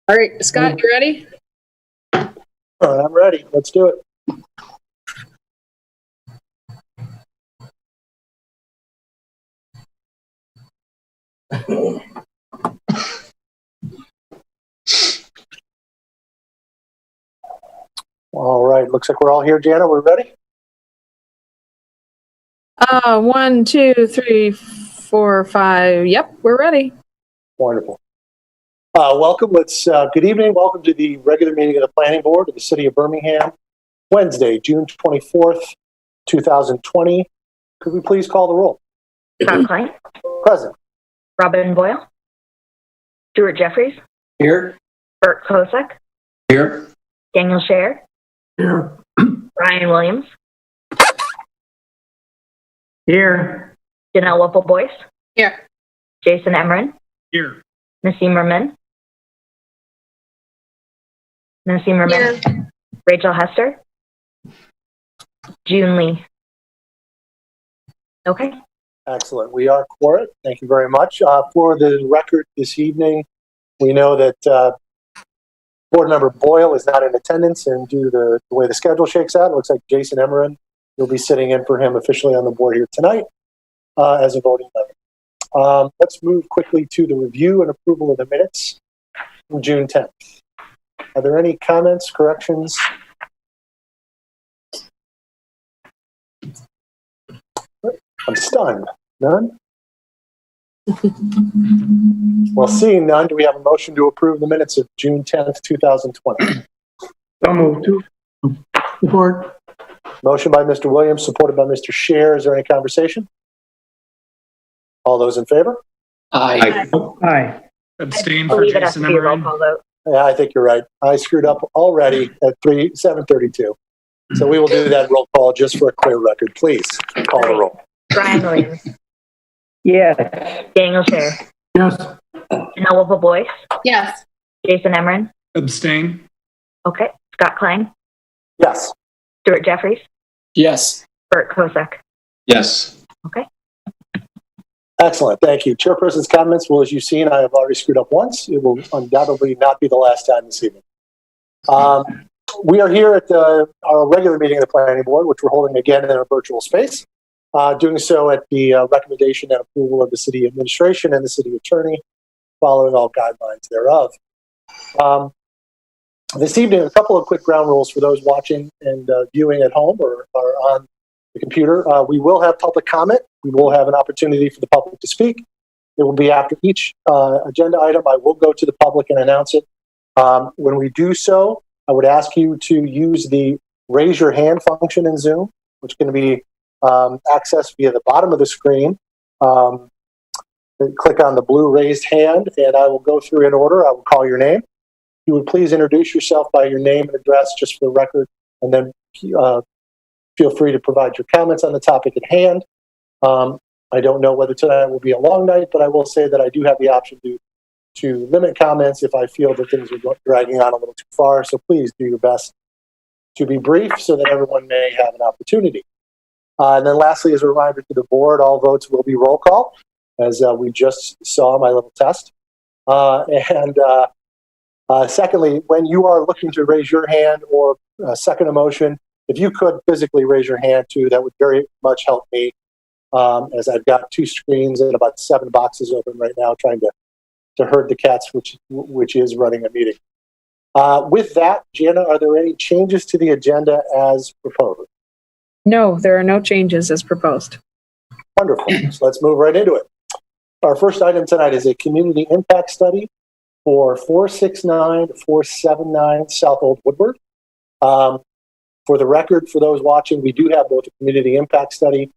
All right, Scott, you ready? I'm ready. Let's do it. All right. Looks like we're all here, Jana. We're ready? 1, 2, 3, 4, 5. Yep, we're ready. Wonderful. Welcome. Good evening. Welcome to the regular meeting of the Planning Board of the City of Birmingham, Wednesday, June 24th, 2020. Could we please call the roll? Scott Klein. Present. Robin Boyle. Stuart Jeffries. Here. Bert Kosak. Here. Daniel Pcehr. Here. Brian Williams. Here. Janelle Whipple-Boyce. Here. Jason Emmerich. Here. Nassim Ramin. Rachel Hester. June Lee. Okay. Excellent. We are quorum. Thank you very much. For the record this evening, we know that Board Member Boyle is not in attendance, and due to the way the schedule shakes out, it looks like Jason Emmerich will be sitting in for him officially on the board here tonight as a voting member. Let's move quickly to the review and approval of the minutes from June 10th. Are there any comments, corrections? I'm stunned. None? Well, seeing none, do we have a motion to approve the minutes of June 10th, 2020? So moved. Support. Motion by Mr. Williams, supported by Mr. Pcehr. Is there any conversation? All those in favor? Aye. Aye. I Abstain for believe it has to Jason be a roll Emmerich. call vote. Yeah, I think you're right. I screwed up already at 7:32. So we will do that roll call just for a clear record. Please call the roll. Brian Williams. Yes. Daniel Pcehr. Yes. Janelle Whipple-Boyce. Yes. Jason Emmerich. Abstain. Okay. Scott Klein. Yes. Stuart Jeffries. Yes. Bert Kosak. Yes. Okay. Excellent. Thank you. Chairperson's comments. Well, as you've seen, I have already screwed up once. It will undoubtedly not be the last time this evening. We are here at our regular meeting of the Planning Board, which we're holding again in a virtual space. Doing so at the recommendation and approval of the city administration and the city attorney, following all guidelines thereof. This evening, a couple of quick ground rules for those watching and viewing at home or on the computer. We will have public comment. We will have an opportunity for the public to speak. It will be after each agenda item. I will go to the public and announce it. When we do so, I would ask you to use the raise your hand function in Zoom, which can be accessed via the bottom of the screen. Click on the blue raised hand, and I will go through in order. I will call your name. You would please introduce yourself by your name and address just for the record, and then feel free to provide your comments on the topic at hand. I don't know whether tonight will be a long night, but I will say that I do have the option to limit comments if I feel that things are dragging on a little too far. So please do your best to be brief so that everyone may have an opportunity. And then lastly, as a reminder to the board, all votes will be roll call, as we just saw my little test. Secondly, when you are looking to raise your hand or second a motion, if you could physically raise your hand too, that would very much help me, as I've got two screens and about 7 boxes open right now trying to herd the cats, which is running a meeting. With that, Jana, are there any changes to the agenda as proposed? No, there are no changes as proposed. Wonderful. So let's move right into it. Our first item tonight is a community impact study for 469 to 479 South Old Woodward. For the record, for those watching, we do have both a community impact study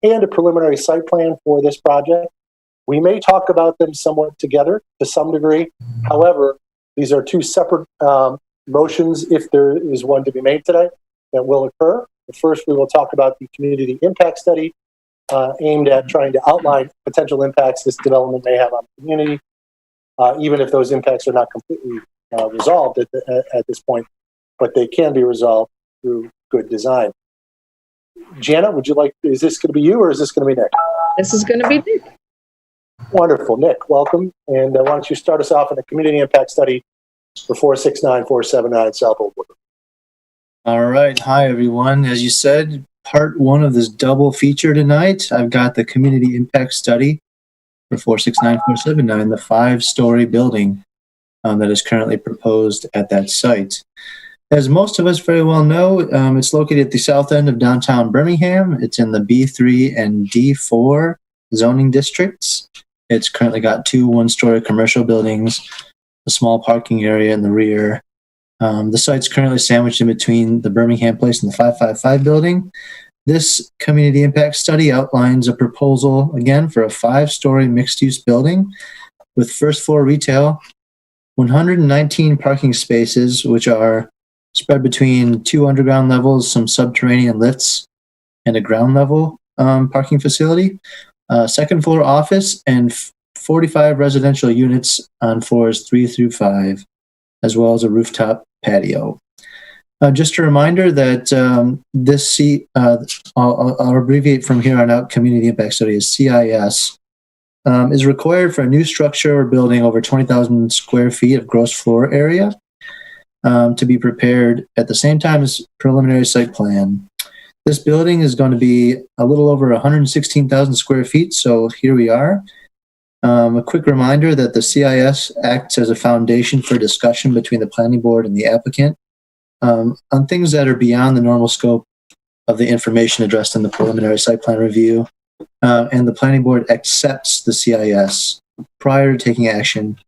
and a preliminary site plan for this project. We may talk about them somewhat together to some degree. However, these are two separate motions, if there is one to be made today, that will occur. But first, we will talk about the community impact study aimed at trying to outline potential impacts this development may have on the community, even if those impacts are not completely resolved at this point, but they can be resolved through good design. Jana, is this going to be you or is this going to be Nick? This is going to be Nick. Wonderful. Nick, welcome. And why don't you start us off in the community impact study for 469, 479 South Old Woodward. All right. Hi, everyone. As you said, part one of this double feature tonight, I've got the community impact study for 469, 479, the 5-story building that is currently proposed at that site. As most of us very well know, it's located at the south end of downtown Birmingham. It's in the B3 and D4 zoning districts. It's currently got 2 one-story commercial buildings, a small parking area in the rear. The site's currently sandwiched in between the Birmingham Place and the 555 building. This community impact study outlines a proposal, again, for a 5-story mixed-use building with first-floor retail, 119 parking spaces, which are spread between 2 underground levels, some subterranean lifts, and a ground-level parking facility, second-floor office, and 45 residential units on floors 3 through 5, as well as a rooftop patio. Just a reminder that I'll abbreviate from here on out, Community Impact Study is CIS, is required for a new structure or building over 20,000 square feet of gross floor area to be prepared at the same time as preliminary site plan. This building is going to be a little over 116,000 square feet, so here we are. A quick reminder that the CIS acts as a foundation for discussion between the planning board and the applicant on things that are beyond the normal scope of the information addressed in the preliminary site plan review, and the planning board accepts the CIS prior to taking action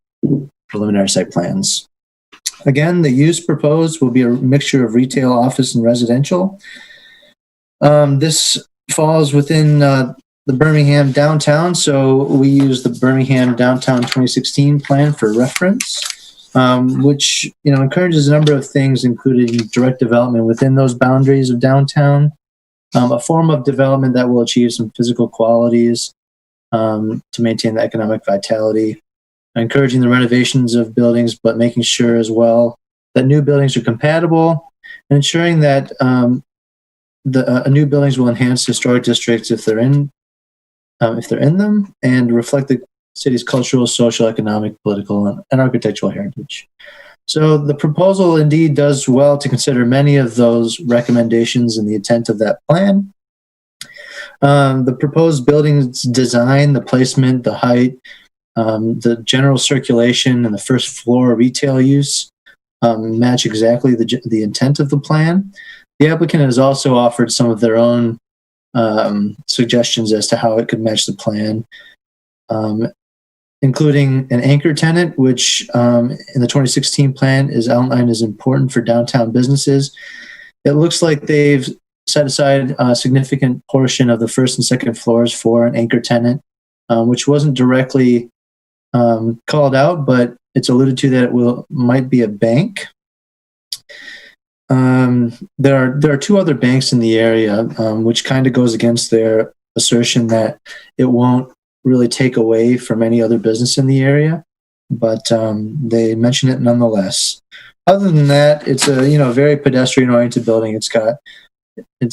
preliminary site plans. Again, the use proposed will be a mixture of retail, office, and residential. This falls within the Birmingham downtown, so we use the Birmingham downtown 2016 plan for reference, which encourages a number of things, including direct development within those boundaries of downtown, a form of development that will achieve some physical qualities to maintain the economic vitality, encouraging the renovations of buildings, but making sure as well that new buildings are compatible, and ensuring that new buildings will enhance historic districts if they're in them, and reflect the city's cultural, social, economic, political, and architectural heritage. So the proposal indeed does well to consider many of those recommendations and the intent of that plan. The proposed building's design, the placement, the height, the general circulation, and the first floor retail use match exactly the intent of the plan. The applicant has also offered some of their own suggestions as to how it could match the plan, including an anchor tenant, which in the 2016 plan is outlined as important for downtown businesses. It looks like they've set aside a significant portion of the first and second floors for an anchor tenant, which wasn't directly called out, but it's alluded to that it might be a bank. There are 2 other banks in the area, which kind of goes against their assertion that it won't really take away from any other business in the area, but they mention it nonetheless. Other than that, it's a very pedestrian-oriented building. It's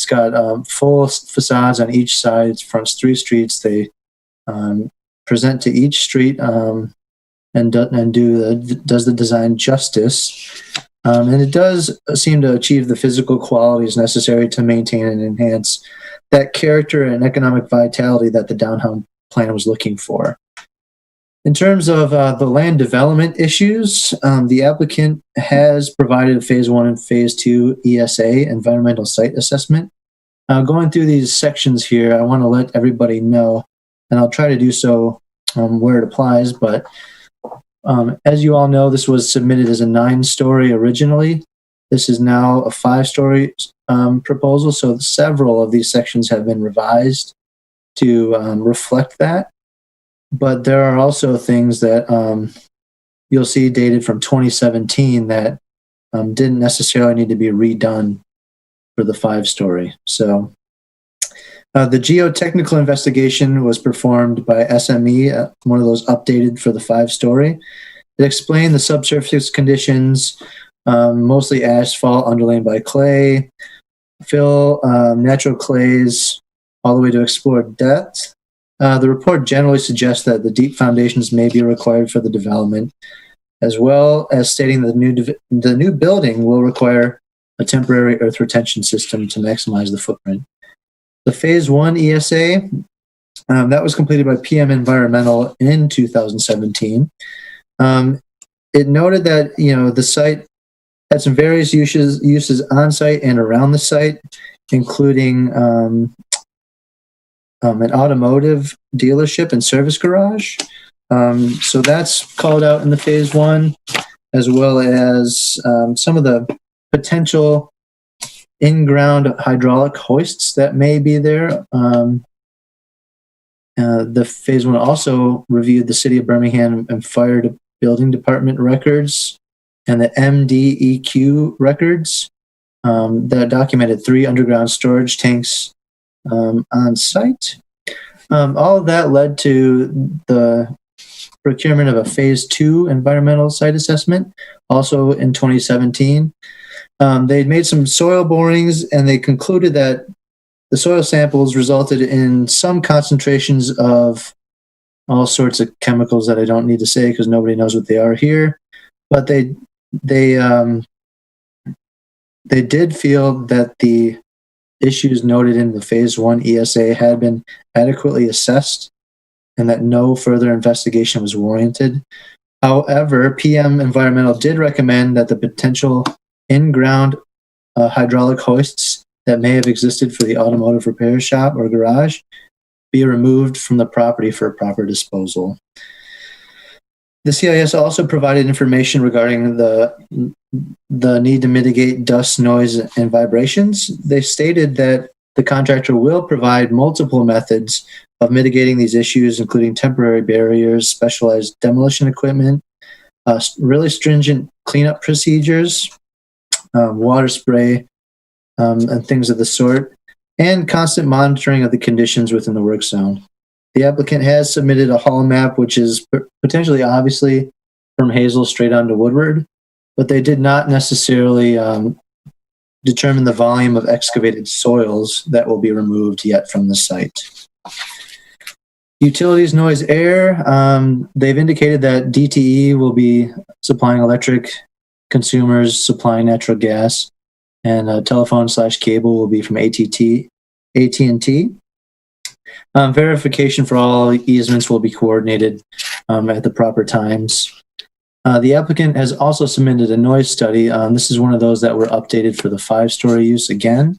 got full facades on each side. It fronts 3 streets. They present to each street and does the design justice. And it does seem to achieve the physical qualities necessary to maintain and enhance that character and economic vitality that the downtown plan was looking for. In terms of the land development issues, the applicant has provided a Phase 1 and Phase 2 ESA, Environmental Site Assessment. Going through these sections here, I want to let everybody know, and I'll try to do so where it applies, but as you all know, this was submitted as a 9-story originally. This is now a 5-story proposal, so several of these sections have been revised to reflect that. But there are also things that you'll see dated from 2017 that didn't necessarily need to be redone for the 5-story. So the geotechnical investigation was performed by SME, one of those updated for the 5-story. It explained the subsurface conditions, mostly asphalt underlain by clay, fill, natural clays, all the way to explore depth. The report generally suggests that the deep foundations may be required for the development. as well as stating that the new building will require a temporary earth retention system to maximize the footprint. The Phase 1 ESA, that was completed by PM Environmental in 2017. It noted that, the site had some various uses on site and around the site, including an automotive dealership and service garage. So that's called out in the Phase 1, as well as some of the potential in-ground hydraulic hoists that may be there. The Phase 1 also reviewed the City of Birmingham and Fire Building Department records and the MDEQ records that documented 3 underground storage tanks on site. All of that led to the procurement of a Phase 2 environmental site assessment, also in 2017. They'd made some soil borings, and they concluded that the soil samples resulted in some concentrations of all sorts of chemicals that I don't need to say because nobody knows what they are here. But they did feel that the issues noted in the Phase 1 ESA had been adequately assessed and that no further investigation was warranted. However, PM Environmental did recommend that the potential in-ground hydraulic hoists that may have existed for the automotive repair shop or garage be removed from the property for proper disposal. The CIS also provided information regarding the need to mitigate dust, noise, and vibrations. They stated that the contractor will provide multiple methods of mitigating these issues, including temporary barriers, specialized demolition equipment, really stringent cleanup procedures, water spray, and things of the sort, and constant monitoring of the conditions within the work zone. The applicant has submitted a haul map, which is potentially obviously from Hazel straight onto Woodward, but they did not necessarily determine the volume of excavated soils that will be removed yet from the site. Utilities, noise, air. They've indicated that DTE will be supplying electric, consumers supplying natural gas, and telephone/cable will be from AT&T. Verification for all easements will be coordinated at the proper times. The applicant has also submitted a noise study. This is one of those that were updated for the 5-story use again.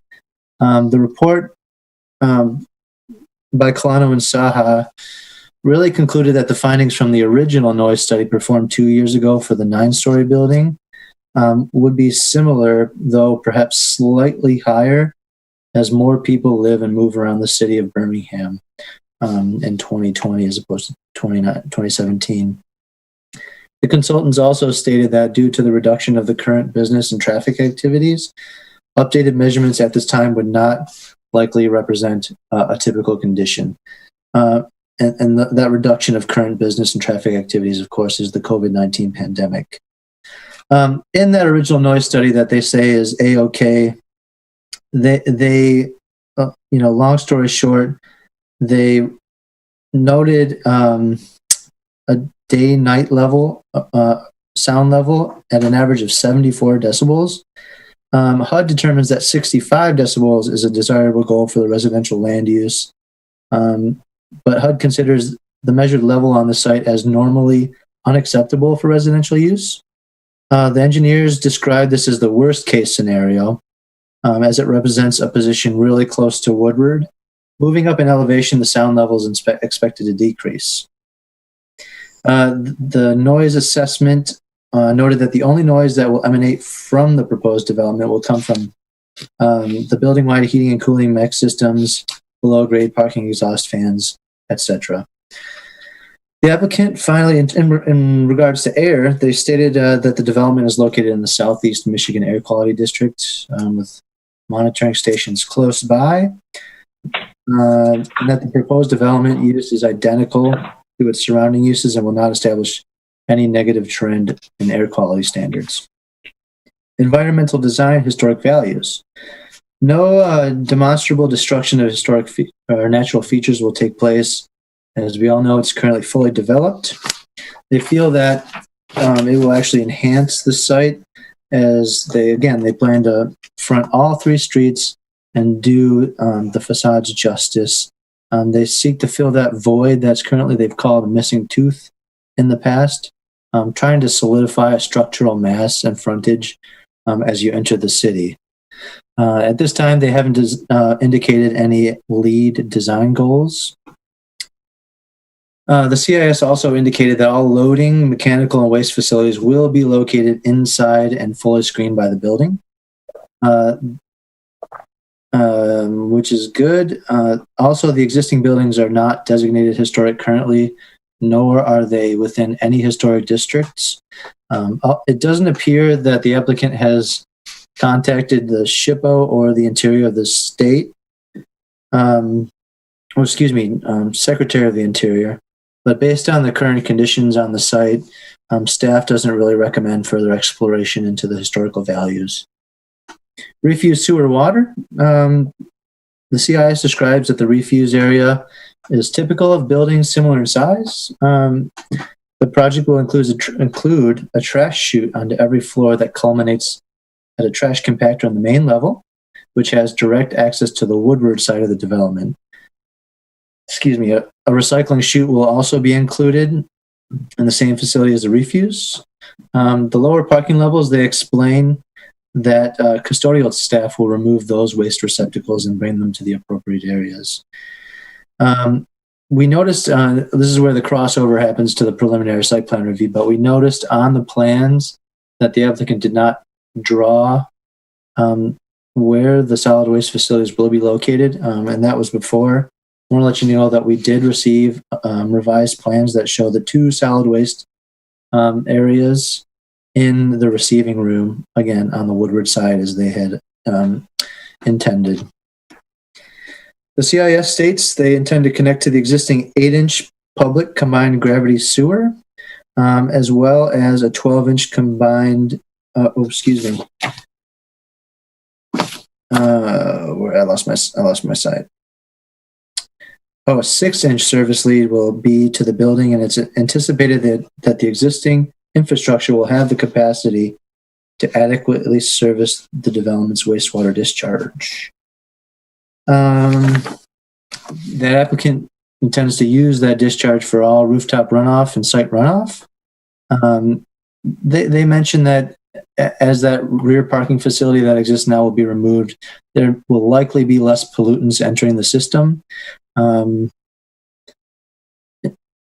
The report by Colano and Saha really concluded that the findings from the original noise study performed 2 years ago for the 9-story building would be similar, though perhaps slightly higher, as more people live and move around the city of Birmingham in 2020 as opposed to 2017. The consultants also stated that due to the reduction of the current business and traffic activities, updated measurements at this time would not likely represent a typical condition. And that reduction of current business and traffic activities, of course, is the COVID-19 pandemic. In that original noise study that they say is A-OK, they long story short, they noted a day-night level, sound level at an average of 74 decibels. HUD determines that 65 decibels is a desirable goal for the residential land use, but HUD considers the measured level on the site as normally unacceptable for residential use. The engineers describe this as the worst case scenario, as it represents a position really close to Woodward. Moving up in elevation, the sound level is expected to decrease. The noise assessment noted that the only noise that will emanate from the proposed development will come from the building-wide heating and cooling mech systems, below-grade parking exhaust fans, etc. The applicant finally, in regards to air, they stated that the development is located in the Southeast Michigan Air Quality District with monitoring stations close by, and that the proposed development use is identical to its surrounding uses and will not establish any negative trend in air quality standards. Environmental design, historic values. No demonstrable destruction of historic or natural features will take place. As we all know, it's currently fully developed. They feel that it will actually enhance the site as they plan to front all 3 streets and do the facades justice. They seek to fill that void that's currently they've called a missing tooth in the past, trying to solidify a structural mass and frontage as you enter the city. At this time, they haven't indicated any lead design goals. The CIS also indicated that all loading, mechanical, and waste facilities will be located inside and fully screened by the building, which is good. Also, the existing buildings are not designated historic currently, nor are they within any historic districts. It doesn't appear that the applicant has contacted the SHPO or the Interior of the State, Secretary of the Interior. But based on the current conditions on the site, staff doesn't really recommend further exploration into the historical values. Refuse sewer water. The CIS describes that the refuse area is typical of buildings similar in size. The project will include a trash chute onto every floor that culminates at a trash compactor on the main level, which has direct access to the Woodward side of the development. A recycling chute will also be included in the same facility as the refuse. The lower parking levels, they explain that custodial staff will remove those waste receptacles and bring them to the appropriate areas. We noticed, this is where the crossover happens to the preliminary site plan review, but we noticed on the plans that the applicant did not draw where the solid waste facilities will be located, and that was before. I want to let you know that we did receive revised plans that show the 2 solid waste areas in the receiving room, again, on the Woodward side as they had intended. The CIS states they intend to connect to the existing 8-inch public combined gravity sewer, as well as a 12-inch combined, I lost my site. A 6-inch service lead will be to the building, and it's anticipated that the existing infrastructure will have the capacity to adequately service the development's wastewater discharge. That applicant intends to use that discharge for all rooftop runoff and site runoff. They mentioned that as that rear parking facility that exists now will be removed, there will likely be less pollutants entering the system.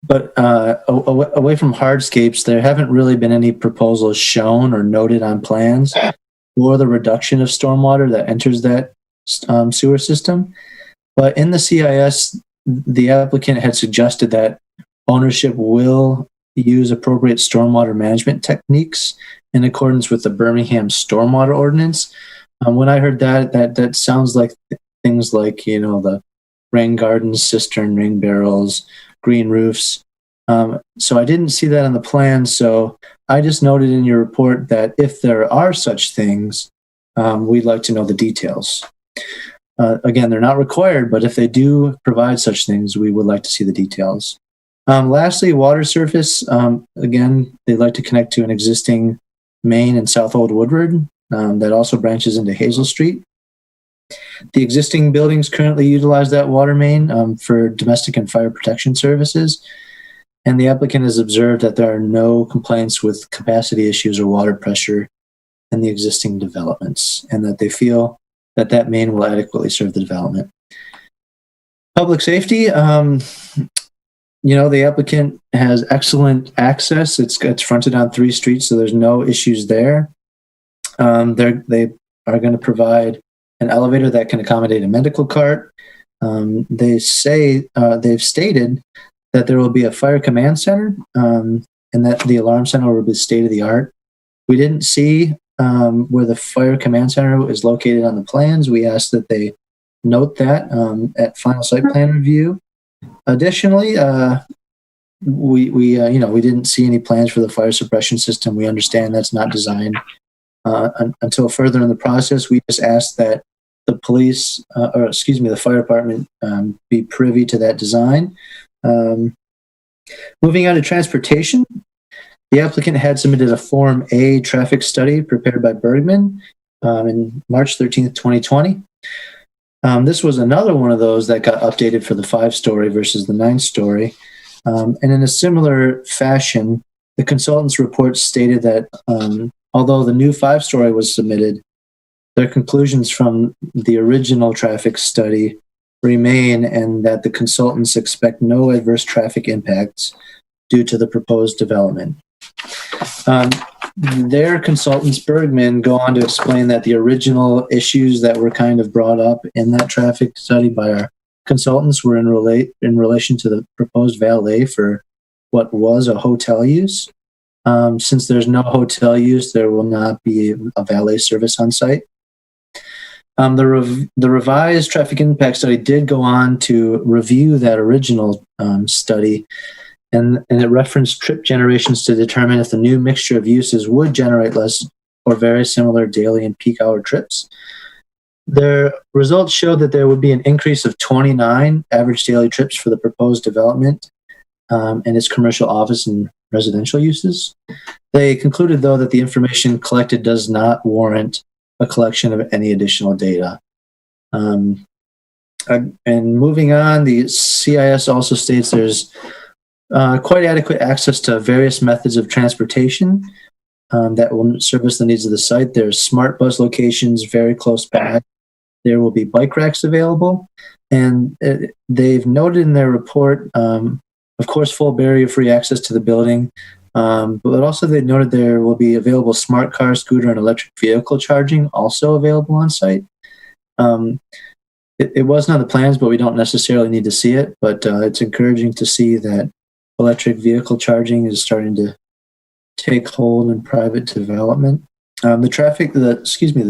But away from hardscapes, there haven't really been any proposals shown or noted on plans for the reduction of stormwater that enters that sewer system. But in the CIS, the applicant had suggested that ownership will use appropriate stormwater management techniques in accordance with the Birmingham Stormwater Ordinance. When I heard that sounds like things like, the rain gardens, cistern, rain barrels, green roofs. So I didn't see that on the plan. So I just noted in your report that if there are such things, we'd like to know the details. Again, they're not required, but if they do provide such things, we would like to see the details. Lastly, water surface. Again, they'd like to connect to an existing main in South Old Woodward that also branches into Hazel Street. The existing buildings currently utilize that water main for domestic and fire protection services. And the applicant has observed that there are no complaints with capacity issues or water pressure in the existing developments, and that they feel that main will adequately serve the development. Public safety, the applicant has excellent access. It's fronted on 3 streets, so there's no issues there. They are going to provide an elevator that can accommodate a medical cart. They've stated that there will be a fire command center, and that the alarm center will be state of the art. We didn't see where the fire command center is located on the plans. We asked that they note that at final site plan review. Additionally, we didn't see any plans for the fire suppression system. We understand that's not designed until further in the process. We just asked that the the fire department be privy to that design. Moving on to transportation. The applicant had submitted a Form A traffic study prepared by Bergman in March 13th, 2020. This was another one of those that got updated for the 5-story versus the 9-story. And in a similar fashion, the consultant's report stated that although the new 5-story was submitted, their conclusions from the original traffic study remain, and that the consultants expect no adverse traffic impacts due to the proposed development. Their consultants, Bergman, go on to explain that the original issues that were kind of brought up in that traffic study by our consultants were in relation to the proposed valet for what was a hotel use. Since there's no hotel use, there will not be a valet service on site. The revised traffic impact study did go on to review that original study, and it referenced trip generations to determine if the new mixture of uses would generate less or very similar daily and peak hour trips. Their results showed that there would be an increase of 29 average daily trips for the proposed development and its commercial office and residential uses. They concluded, though, that the information collected does not warrant a collection of any additional data. And moving on, the CIS also states there's quite adequate access to various methods of transportation that will service the needs of the site. There's smart bus locations very close by. There will be bike racks available. And they've noted in their report, of course, full barrier-free access to the building. But also they noted there will be available smart car, scooter, and electric vehicle charging also available on site. It wasn't on the plans, but we don't necessarily need to see it. But it's encouraging to see that electric vehicle charging is starting to take hold in private development. The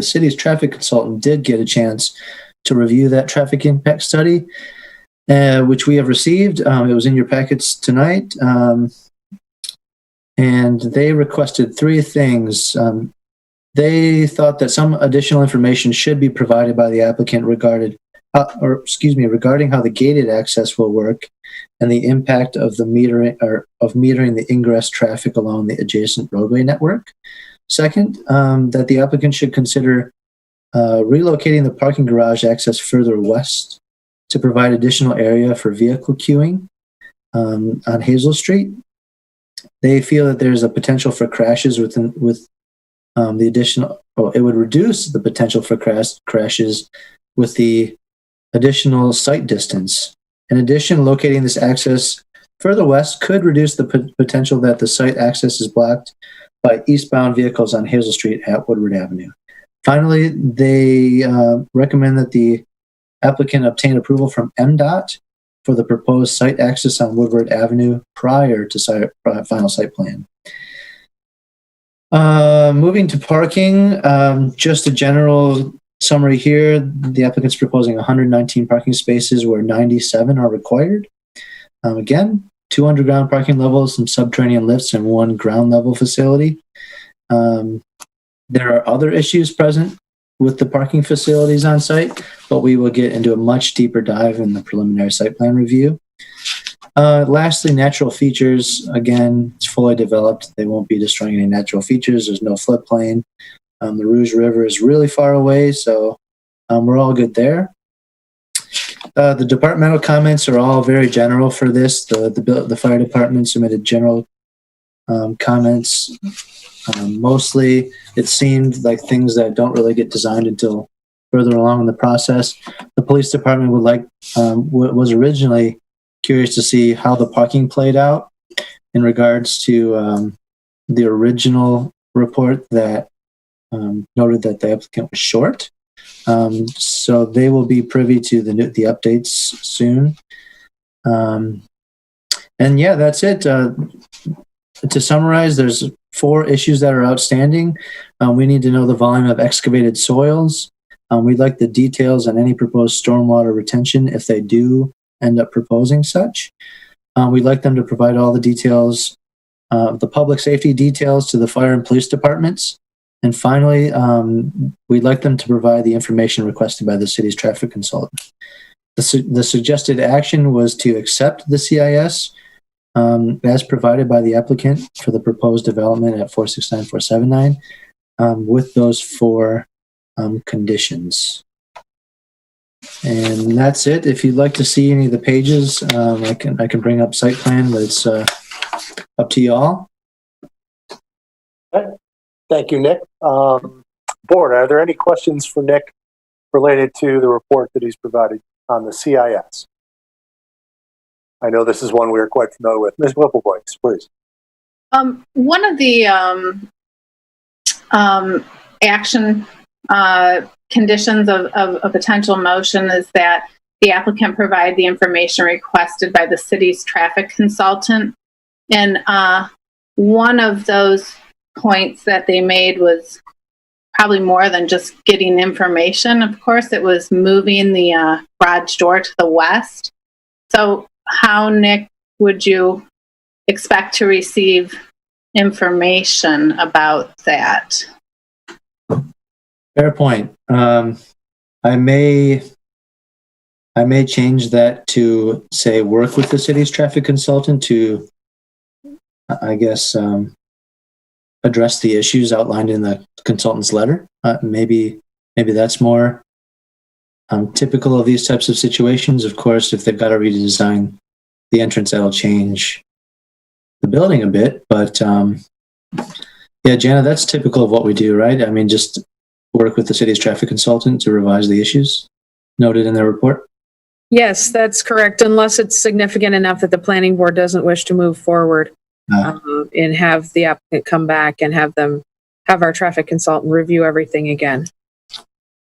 city's traffic consultant did get a chance to review that traffic impact study, which we have received. It was in your packets tonight. And they requested 3 things. They thought that some additional information should be provided by the applicant regarding how the gated access will work and the impact of the metering the ingress traffic along the adjacent roadway network. Second, that the applicant should consider relocating the parking garage access further west to provide additional area for vehicle queuing on Hazel Street. They feel that there's a potential for crashes with the additional. It would reduce the potential for crashes with the additional site distance. In addition, locating this access further west could reduce the potential that the site access is blocked by eastbound vehicles on Hazel Street at Woodward Avenue. Finally, they recommend that the applicant obtain approval from MDOT for the proposed site access on Woodward Avenue prior to final site plan. Moving to parking, just a general summary here. The applicant's proposing 119 parking spaces where 97 are required. Again, 2 underground parking levels, some subterranean lifts, and 1 ground level facility. There are other issues present with the parking facilities on site, but we will get into a much deeper dive in the preliminary site plan review. Lastly, natural features. Again, it's fully developed. They won't be destroying any natural features. There's no floodplain. The Rouge River is really far away, so we're all good there. The departmental comments are all very general for this. The fire department submitted general comments. Mostly, it seemed like things that don't really get designed until further along in the process. The police department was originally curious to see how the parking played out in regards to the original report that noted that the applicant was short. So they will be privy to the updates soon. And yeah, that's it. To summarize, there's 4 issues that are outstanding. We need to know the volume of excavated soils. We'd like the details on any proposed stormwater retention if they do end up proposing such. We'd like them to provide all the details, the public safety details to the fire and police departments. And finally, we'd like them to provide the information requested by the city's traffic consultant. The suggested action was to accept the CIS as provided by the applicant for the proposed development at 469, 479, with those four conditions. And that's it. If you'd like to see any of the pages, I can bring up site plan, but it's up to y'all. Thank you, Nick. Board, are there any questions for Nick related to the report that he's provided on the CIS? I know this is one we are quite familiar with. Ms. Whipple, please. One of the action conditions of a potential motion is that the applicant provide the information requested by the city's traffic consultant. And one of those points that they made was probably more than just getting information. Of course, it was moving the garage door to the west. So how, Nick, would you expect to receive information about that? Fair point. I may change that to say work with the city's traffic consultant to, I guess, address the issues outlined in the consultant's letter. Maybe that's more typical of these types of situations. Of course, if they've got to redesign the entrance, that'll change the building a bit. But yeah, Jana, that's typical of what we do, right? I mean, just work with the city's traffic consultant to revise the issues noted in their report. Yes, that's correct, unless it's significant enough that the planning board doesn't wish to move forward and have the applicant come back and have our traffic consultant review everything again.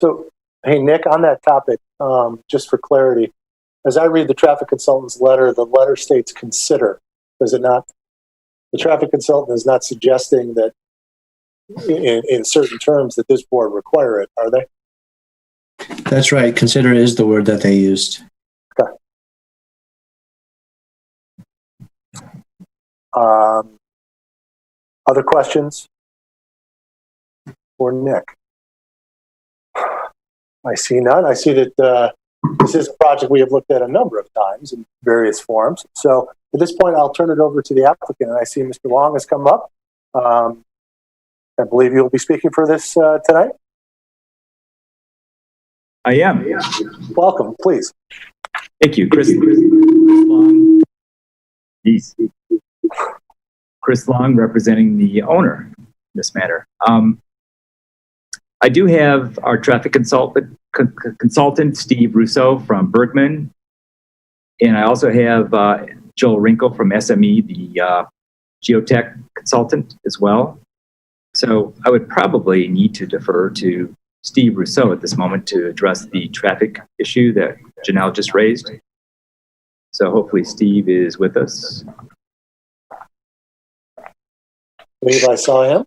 So, hey, Nick, on that topic, just for clarity, as I read the traffic consultant's letter, the letter states consider, does it not? The traffic consultant is not suggesting that in certain terms that this board require it, are they? That's right. Consider is the word that they used. Okay. Other questions for Nick? I see none. I see that this is a project we have looked at a number of times in various forms. So at this point, I'll turn it over to the applicant. And I see Mr. Long has come up. I believe you'll be speaking for this tonight. I am. Welcome, please. Thank you, Chris Long. Jeez. Chris Long, representing the owner in this matter. I do have our traffic consultant, Steve Russo from Bergman, and I also have Joel Wrinkle from SME, the geotech consultant as well. So I would probably need to defer to Steve Russo at this moment to address the traffic issue that Janelle just raised. So hopefully Steve is with us. I believe I saw him.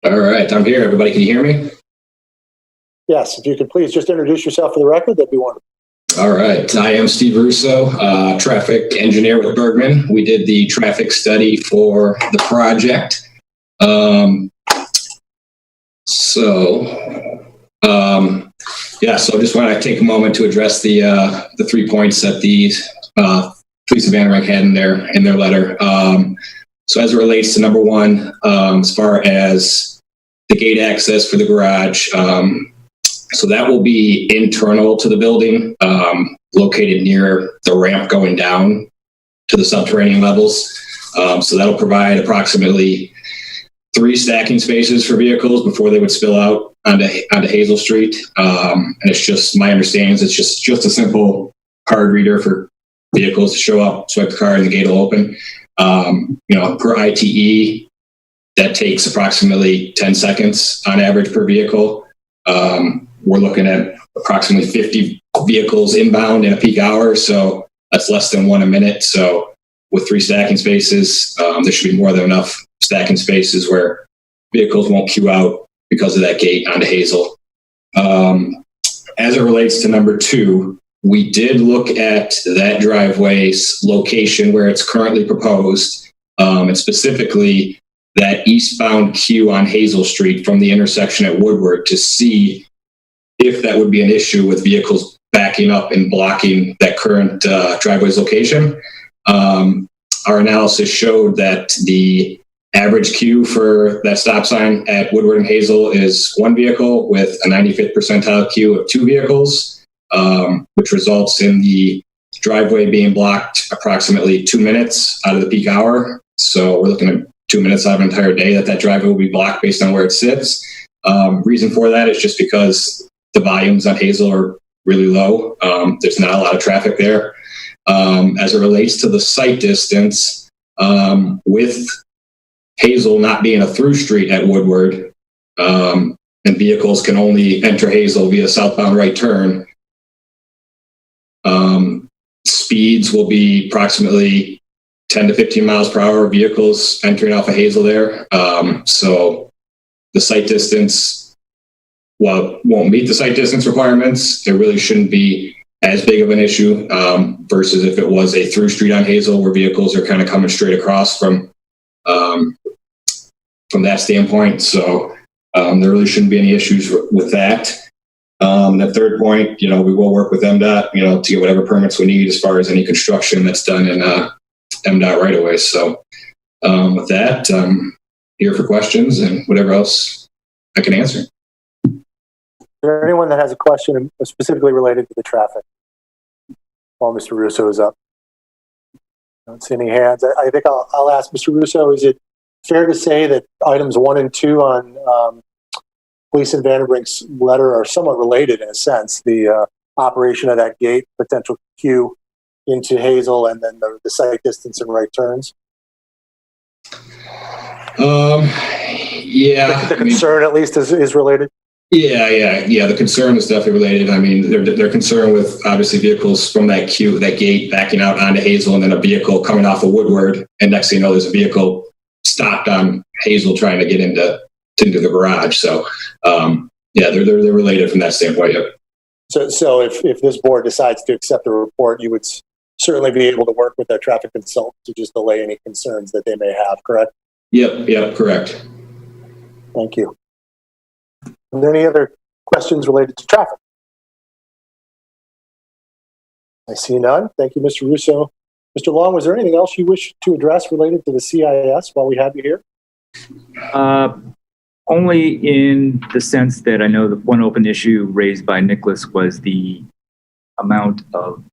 All right, I'm here. Everybody can you hear me? Yes, if you could please just introduce yourself for the record, that'd be wonderful. All right, I am Steve Russo, traffic engineer with Bergman. We did the traffic study for the project. So I just want to take a moment to address the 3 points that the police of Van Rank had in their letter. So as it relates to number one, as far as the gate access for the garage, so that will be internal to the building, located near the ramp going down to the subterranean levels. So that'll provide approximately 3 stacking spaces for vehicles before they would spill out onto Hazel Street. And it's just, my understanding is it's just a simple card reader for vehicles to show up, swipe the card, and the gate will open. Per ITE, that takes approximately 10 seconds on average per vehicle. We're looking at approximately 50 vehicles inbound in a peak hour, so that's less than 1 a minute. So with 3 stacking spaces, there should be more than enough stacking spaces where vehicles won't queue out because of that gate onto Hazel. As it relates to number 2, we did look at that driveway's location where it's currently proposed, and specifically that eastbound queue on Hazel Street from the intersection at Woodward to see if that would be an issue with vehicles backing up and blocking that current driveway's location. our analysis showed that the average queue for that stop sign at Woodward and Hazel is 1 vehicle with a 95th percentile queue of 2 vehicles, which results in the driveway being blocked approximately 2 minutes out of the peak hour. So we're looking at 2 minutes out of an entire day that driveway will be blocked based on where it sits. Reason for that is just because the volumes on Hazel are really low. There's not a lot of traffic there. As it relates to the site distance, with Hazel not being a through street at Woodward, and vehicles can only enter Hazel via southbound right turn, speeds will be approximately 10 to 15 miles per hour vehicles entering off of Hazel there. So the site distance, while it won't meet the site distance requirements, it really shouldn't be as big of an issue versus if it was a through street on Hazel where vehicles are kind of coming straight across from that standpoint. So there really shouldn't be any issues with that. The third point, we will work with MDOT, to get whatever permits we need as far as any construction that's done in MDOT right away. So with that, I'm here for questions and whatever else I can answer. Is there anyone that has a question specifically related to the traffic while Mr. Russo is up? I don't see any hands. I think I'll ask Mr. Russo, is it fair to say that items 1 and 2 on Police and Vanderbrink's letter are somewhat related in a sense, the operation of that gate, potential queue into Hazel, and then the site distance and right turns? Yeah. The concern at least is related? Yeah. The concern is definitely related. I mean, they're concerned with obviously vehicles from that queue, that gate backing out onto Hazel, and then a vehicle coming off of Woodward. And next thing you know, there's a vehicle stopped on Hazel trying to get into the garage. So, they're related from that standpoint. Yep. So if this board decides to accept the report, you would certainly be able to work with their traffic consultant to just delay any concerns that they may have, correct? Yep, correct. Thank you. Are there any other questions related to traffic? I see none. Thank you, Mr. Russo. Mr. Long, was there anything else you wish to address related to the CIS while we have you here? Only in the sense that I know the one open issue raised by Nicholas was the amount of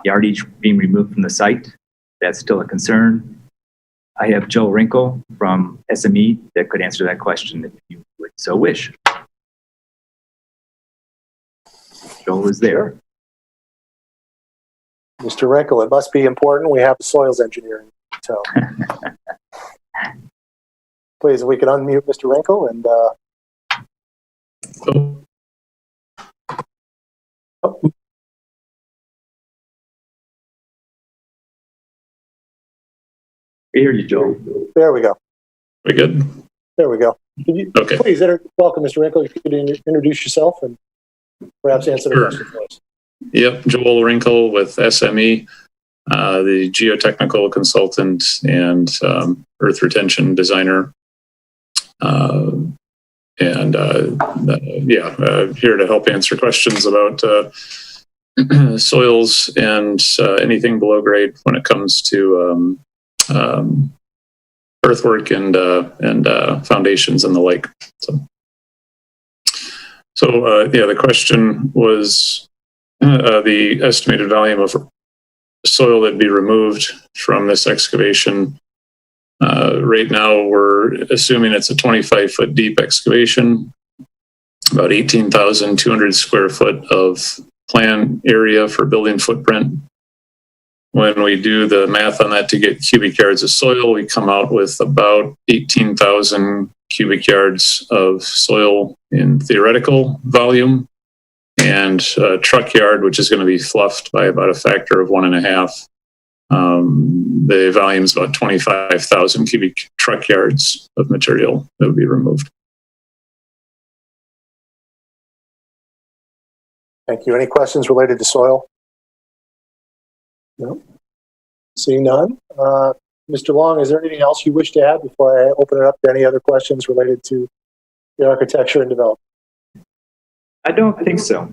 yardage being removed from the site. That's still a concern. I have Joe Wrinkle from SME that could answer that question if you would so wish. Joel is there. Mr. Wrinkle, it must be important. We have soils engineering. So please, if we could unmute Mr. Wrinkle and We hear you, Joel. There we go. We good? There we go. Could you Okay. please welcome Mr. Wrinkle? You could introduce yourself and perhaps answer the question for us. Yep, Joel Wrinkle with SME, the geotechnical consultant and earth retention designer. Here to help answer questions about soils and anything below grade when it comes to earthwork and foundations and the like. So the question was the estimated volume of soil that'd be removed from this excavation. Right now, we're assuming it's a 25-foot deep excavation, about 18,200 square foot of plan area for building footprint. When we do the math on that to get cubic yards of soil, we come out with about 18,000 cubic yards of soil in theoretical volume, and a truck yard, which is going to be fluffed by about a factor of 1.5. The volume is about 25,000 cubic truck yards of material that would be removed. Thank you. Any questions related to soil? No. Seeing none. Mr. Long, is there anything else you wish to add before I open it up to any other questions related to the architecture and development? I don't think so.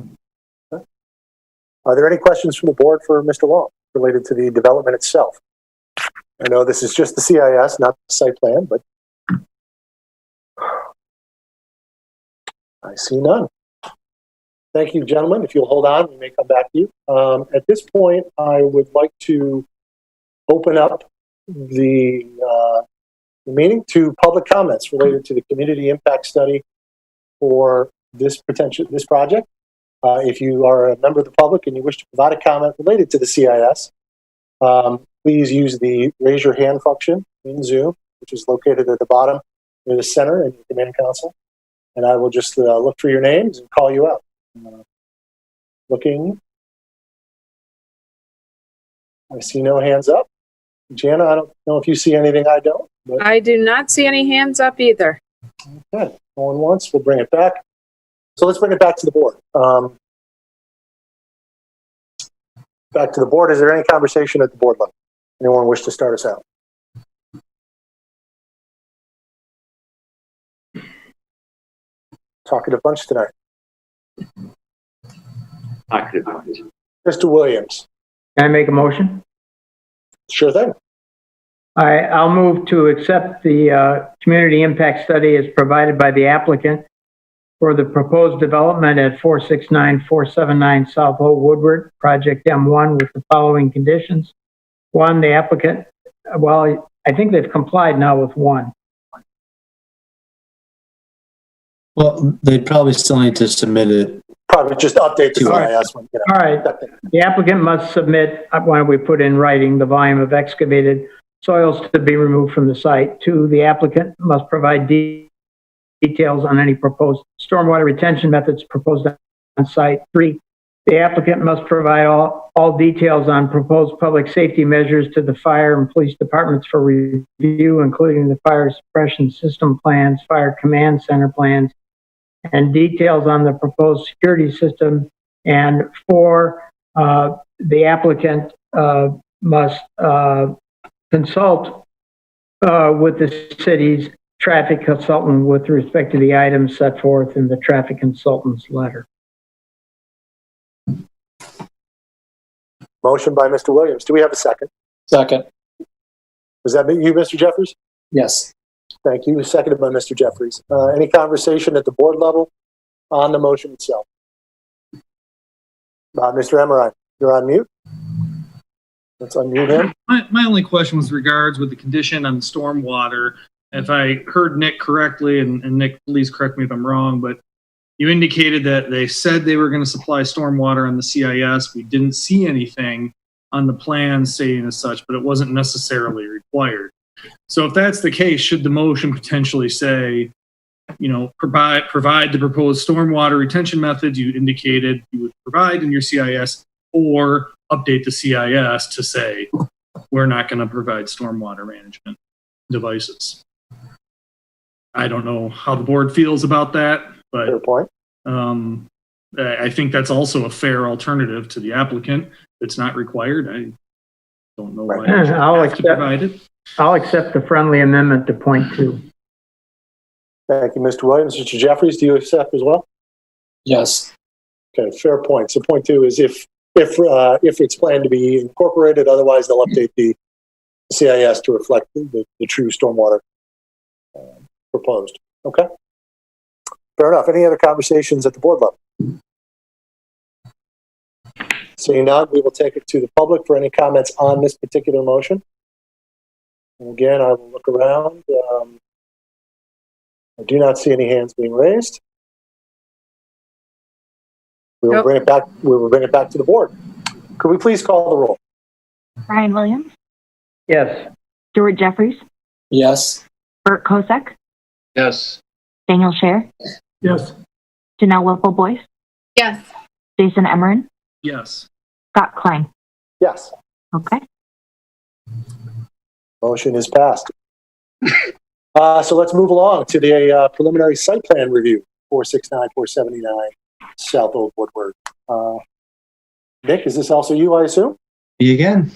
Are there any questions from the board for Mr. Long related to the development itself? I know this is just the CIS, not the site plan, but I see none. Thank you, gentlemen. If you'll hold on, we may come back to you. At this point, I would like to open up the meeting to public comments related to the community impact study for this project. If you are a member of the public and you wish to provide a comment related to the CIS, please use the raise your hand function in Zoom, which is located at the bottom near the center in your command console. And I will just look for your names and call you out. Looking. I see no hands up. Jana, I don't know if you see anything I don't. But... I do not see any hands up either. Okay, going once, we'll bring it back. So let's bring it back to the board. Back to the board. Is there any conversation at the board level? Anyone wish to start us out? Talkative bunch tonight. Mr. Williams. Can I make a motion? Sure thing. I'll move to accept the community impact study as provided by the applicant for the proposed development at 469-479 South Old Woodward, Project M1, with the following conditions. One, the applicant, well, I think they've complied now with one. Well, they'd probably still need to submit it. Probably just update the CIS one. All right. The applicant must submit, why don't we put in writing, the volume of excavated soils to be removed from the site. Two, the applicant must provide details on any proposed stormwater retention methods proposed on site. Three, the applicant must provide all details on proposed public safety measures to the fire and police departments for review, including the fire suppression system plans, fire command center plans, and details on the proposed security system. And four, the applicant must consult with the city's traffic consultant with respect to the items set forth in the traffic consultant's letter. Motion by Mr. Williams. Do we have a second? Second. Was that you, Mr. Jeffries? Yes. Thank you. Seconded by Mr. Jeffries. Any conversation at the board level on the motion itself? Mr. Emery, you're on mute. Let's unmute him. My only question was regards with the condition on the stormwater. If I heard Nick correctly, and Nick, please correct me if I'm wrong, but you indicated that they said they were going to supply stormwater on the CIS. We didn't see anything on the plan stating as such, but it wasn't necessarily required. So if that's the case, should the motion potentially say, you know, provide the proposed stormwater retention methods you indicated you would provide in your CIS, or update the CIS to say we're not going to provide stormwater management devices? I don't know how the board feels about that, but fair point. I think that's also a fair alternative to the applicant. It's not required. I don't know why I have to provide it. I'll accept the friendly amendment to point 2. Thank you, Mr. Williams. Mr. Jeffries, do you accept as well? Yes. Okay, fair point. So point 2 is if it's planned to be incorporated, otherwise they'll update the CIS to reflect the true stormwater proposed. Okay. Fair enough. Any other conversations at the board level? Seeing none, we will take it to the public for any comments on this particular motion. And again, I will look around. I do not see any hands being raised. We will bring it back. We will bring it back to the board. Could we please call the roll? Brian Williams, Yes. Stuart Jeffries, Yes. Bert Kosak, Yes. Daniel Pcehr, Yes. Janelle Whipple-Boyce, Yes. Jason Emmerich, Yes. Scott Klein. Yes. Okay. Motion is passed. So let's move along to the preliminary site plan review, 469-479 South Old Woodward. Nick, is this also you, I assume? Me again.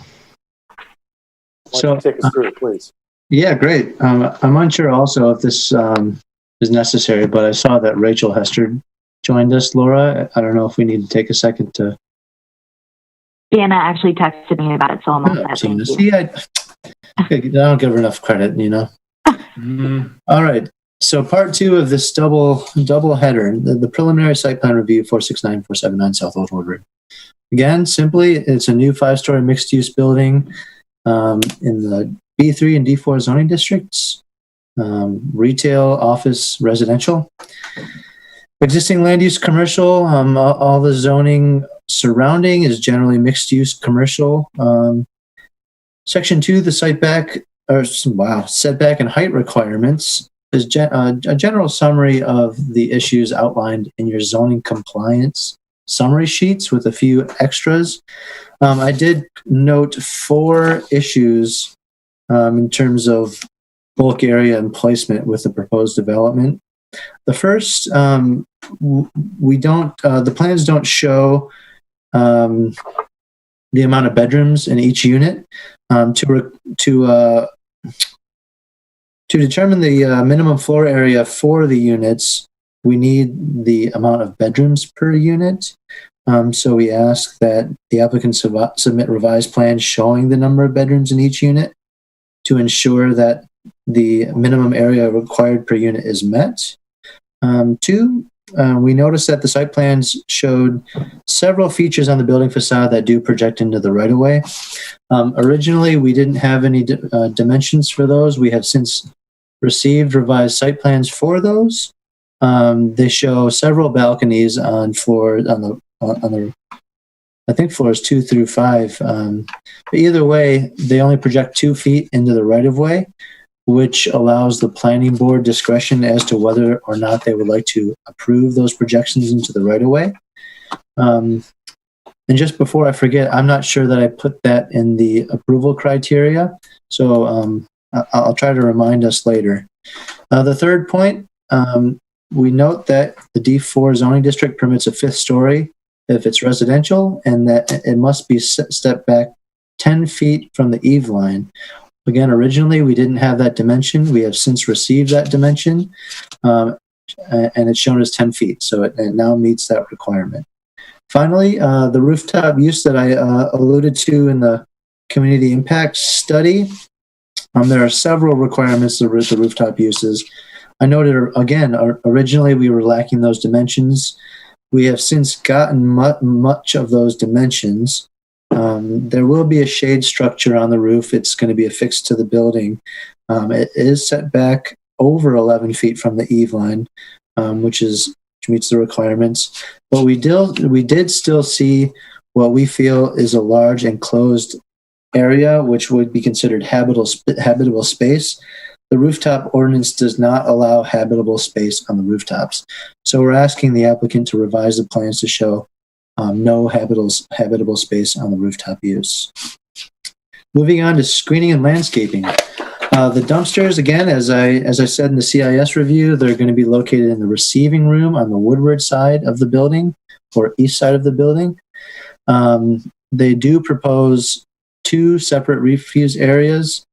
Why don't you take us through it, please? Yeah, great. I'm unsure also if this is necessary, but I saw that Rachel Hester joined us. Laura, I don't know if we need to take a second to... Deanna actually texted me about it, so I'm all set. See, I don't give her enough credit, you know. All right. So part 2 of this double header, the preliminary site plan review 469, 479 South Old Woodward. Again, simply, it's a new 5-story mixed-use building in the B3 and D4 zoning districts, retail, office, residential. Existing land use commercial, all the zoning surrounding is generally mixed-use commercial. Section 2, the setback and height requirements is a general summary of the issues outlined in your zoning compliance summary sheets with a few extras. I did note 4 issues in terms of bulk area and placement with the proposed development. The first, the plans don't show the amount of bedrooms in each unit. To determine the minimum floor area for the units, we need the amount of bedrooms per unit. So we ask that the applicant submit revised plans showing the number of bedrooms in each unit to ensure that the minimum area required per unit is met. 2, we noticed that the site plans showed several features on the building facade that do project into the right-of-way. Originally, we didn't have any dimensions for those. We have since received revised site plans for those. They show several balconies on floors I think floors 2 through 5. But either way, they only project 2 feet into the right-of-way, which allows the planning board discretion as to whether or not they would like to approve those projections into the right-of-way. And just before I forget, I'm not sure that I put that in the approval criteria, so I'll try to remind us later. The third point, we note that the D4 zoning district permits a 5th story if it's residential, and that it must be stepped back 10 feet from the eave line. Again, originally we didn't have that dimension. We have since received that dimension, and it's shown as 10 feet, so it now meets that requirement. Finally, the rooftop use that I alluded to in the community impact study, there are several requirements to the rooftop uses. I noted, again, originally we were lacking those dimensions. We have since gotten much of those dimensions. There will be a shade structure on the roof. It's going to be affixed to the building. It is set back over 11 feet from the eave line, which meets the requirements. But we did still see what we feel is a large enclosed area, which would be considered habitable space. The rooftop ordinance does not allow habitable space on the rooftops. So we're asking the applicant to revise the plans to show no habitable space on the rooftop use. Moving on to screening and landscaping. The dumpsters, again, as I said in the CIS review, they're going to be located in the receiving room on the Woodward side of the building, or east side of the building. They do propose 2 separate refuse areas,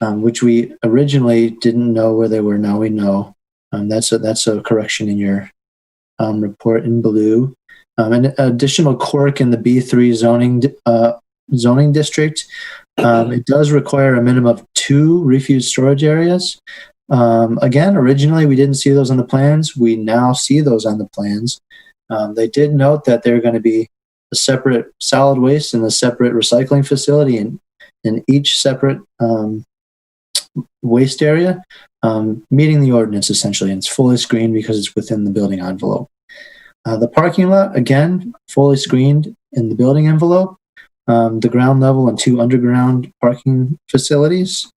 which we originally didn't know where they were. Now we know. That's a correction in your report in blue. An additional quirk in the B3 zoning district. It does require a minimum of 2 refuse storage areas. Again, originally we didn't see those on the plans. We now see those on the plans. They did note that they're going to be a separate solid waste and a separate recycling facility in each separate waste area, meeting the ordinance essentially, and it's fully screened because it's within the building envelope. The parking lot, again, fully screened in the building envelope, the ground level and 2 underground parking facilities.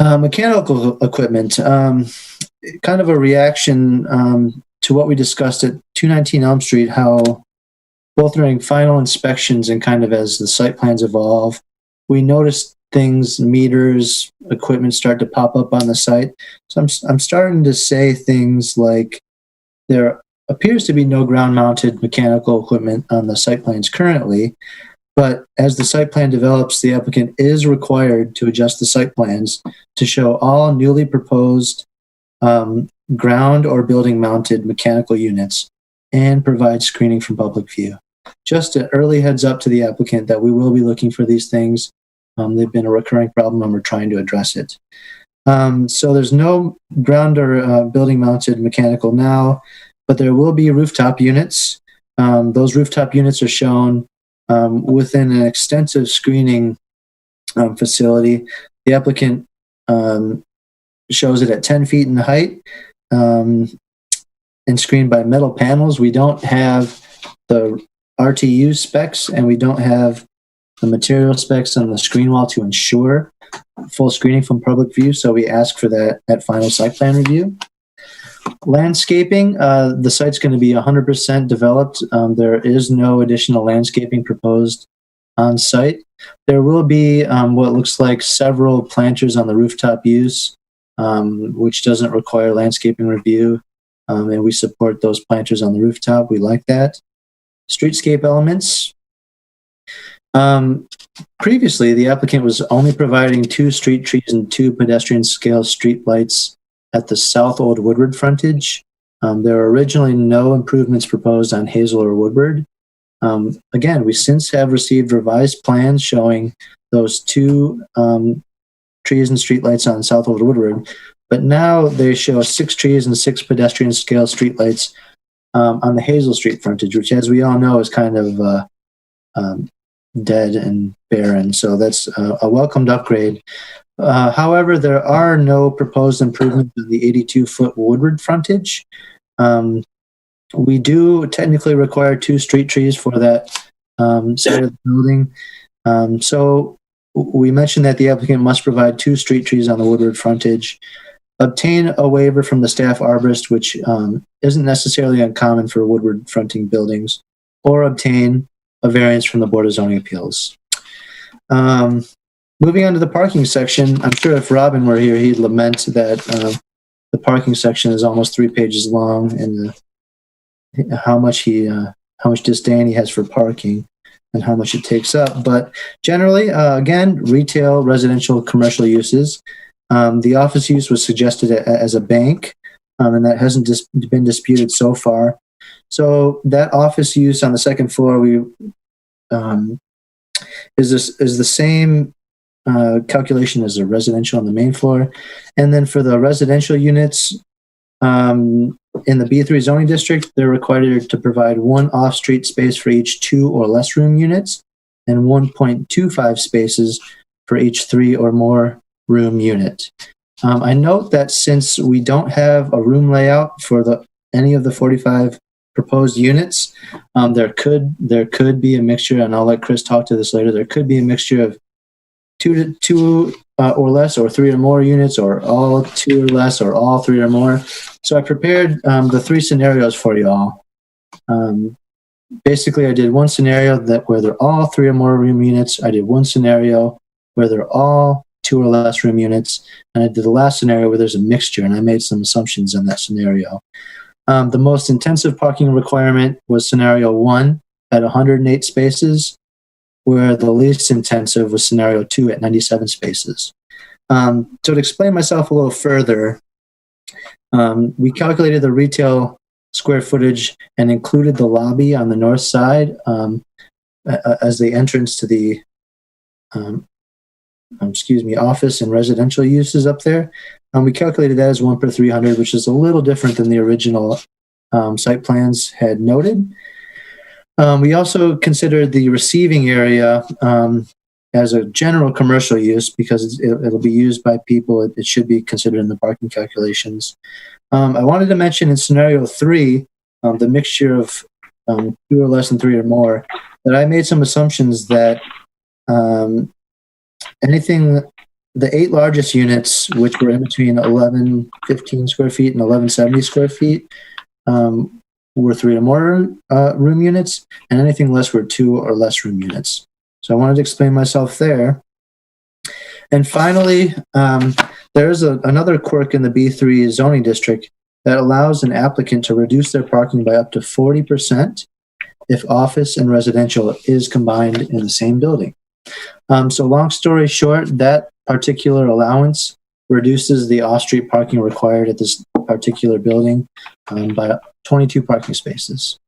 Mechanical equipment, kind of a reaction to what we discussed at 219 Elm Street, how both during final inspections and kind of as the site plans evolve, we noticed things, meters, equipment start to pop up on the site. So I'm starting to say things like there appears to be no ground-mounted mechanical equipment on the site plans currently, but as the site plan develops, the applicant is required to adjust the site plans to show all newly proposed ground or building-mounted mechanical units and provide screening from public view. just an early heads up to the applicant that we will be looking for these things. They've been a recurring problem and we're trying to address it. So there's no ground or building mounted mechanical now, but there will be rooftop units. Those rooftop units are shown within an extensive screening facility. The applicant shows it at 10 feet in height and screened by metal panels. We don't have the RTU specs and we don't have the material specs on the screen wall to ensure full screening from public view, so we ask for that at final site plan review. Landscaping, the site's going to be 100% developed. There is no additional landscaping proposed on site. There will be what looks like several planters on the rooftop use, which doesn't require landscaping review, and we support those planters on the rooftop. We like that. Streetscape Elements. Previously, the applicant was only providing 2 street trees and 2 pedestrian scale street lights at the South Old Woodward frontage. There were originally no improvements proposed on Hazel or Woodward. Again, we since have received revised plans showing those 2 trees and street lights on South Old Woodward, but now they show 6 trees and 6 pedestrian scale street lights on the Hazel Street frontage, which, as we all know, is kind of dead and barren. So that's a welcomed upgrade. However, there are no proposed improvements in the 82-foot Woodward frontage. We do technically require 2 street trees for that side of the building. So we mentioned that the applicant must provide 2 street trees on the Woodward frontage, obtain a waiver from the staff arborist, which isn't necessarily uncommon for Woodward fronting buildings, or obtain a variance from the Board of Zoning Appeals. Moving on to the parking section, I'm sure if Robin were here, he'd lament that the parking section is almost 3 pages long, and how much disdain he has for parking and how much it takes up. But generally, again, retail, residential, commercial uses. The office use was suggested as a bank, and that hasn't been disputed so far. So that office use on the second floor is the same calculation as the residential on the main floor. And then for the residential units in the B3 zoning district, they're required to provide 1 off-street space for each 2 or less room units and 1.25 spaces for each 3 or more room unit. I note that since we don't have a room layout for any of the 45 proposed units, there could be a mixture, and I'll let Chris talk to this later. There could be a mixture of 2 or less, or 3 or more units, or all 2 or less, or all 3 or more. So I prepared the 3 scenarios for you all. Basically, I did one scenario where they're all 3 or more room units. I did one scenario where they're all 2 or less room units, and I did the last scenario where there's a mixture, and I made some assumptions in that scenario. The most intensive parking requirement was scenario 1 at 108 spaces, where the least intensive was scenario 2 at 97 spaces. So to explain myself a little further, we calculated the retail square footage and included the lobby on the north side as the entrance to the office and residential uses up there. We calculated that as 1 per 300, which is a little different than the original site plans had noted. We also considered the receiving area as a general commercial use because it'll be used by people. It should be considered in the parking calculations. I wanted to mention in scenario 3, the mixture of 2 or less and 3 or more, that I made some assumptions that the 8 largest units, which were in between 1115 square feet and 1170 square feet, were 3 or more room units, and anything less were 2 or less room units. So I wanted to explain myself there. And finally, there's another quirk in the B3 zoning district that allows an applicant to reduce their parking by up to 40% if office and residential is combined in the same building. So long story short, that particular allowance reduces the off-street parking required at this particular building by 22 parking spaces.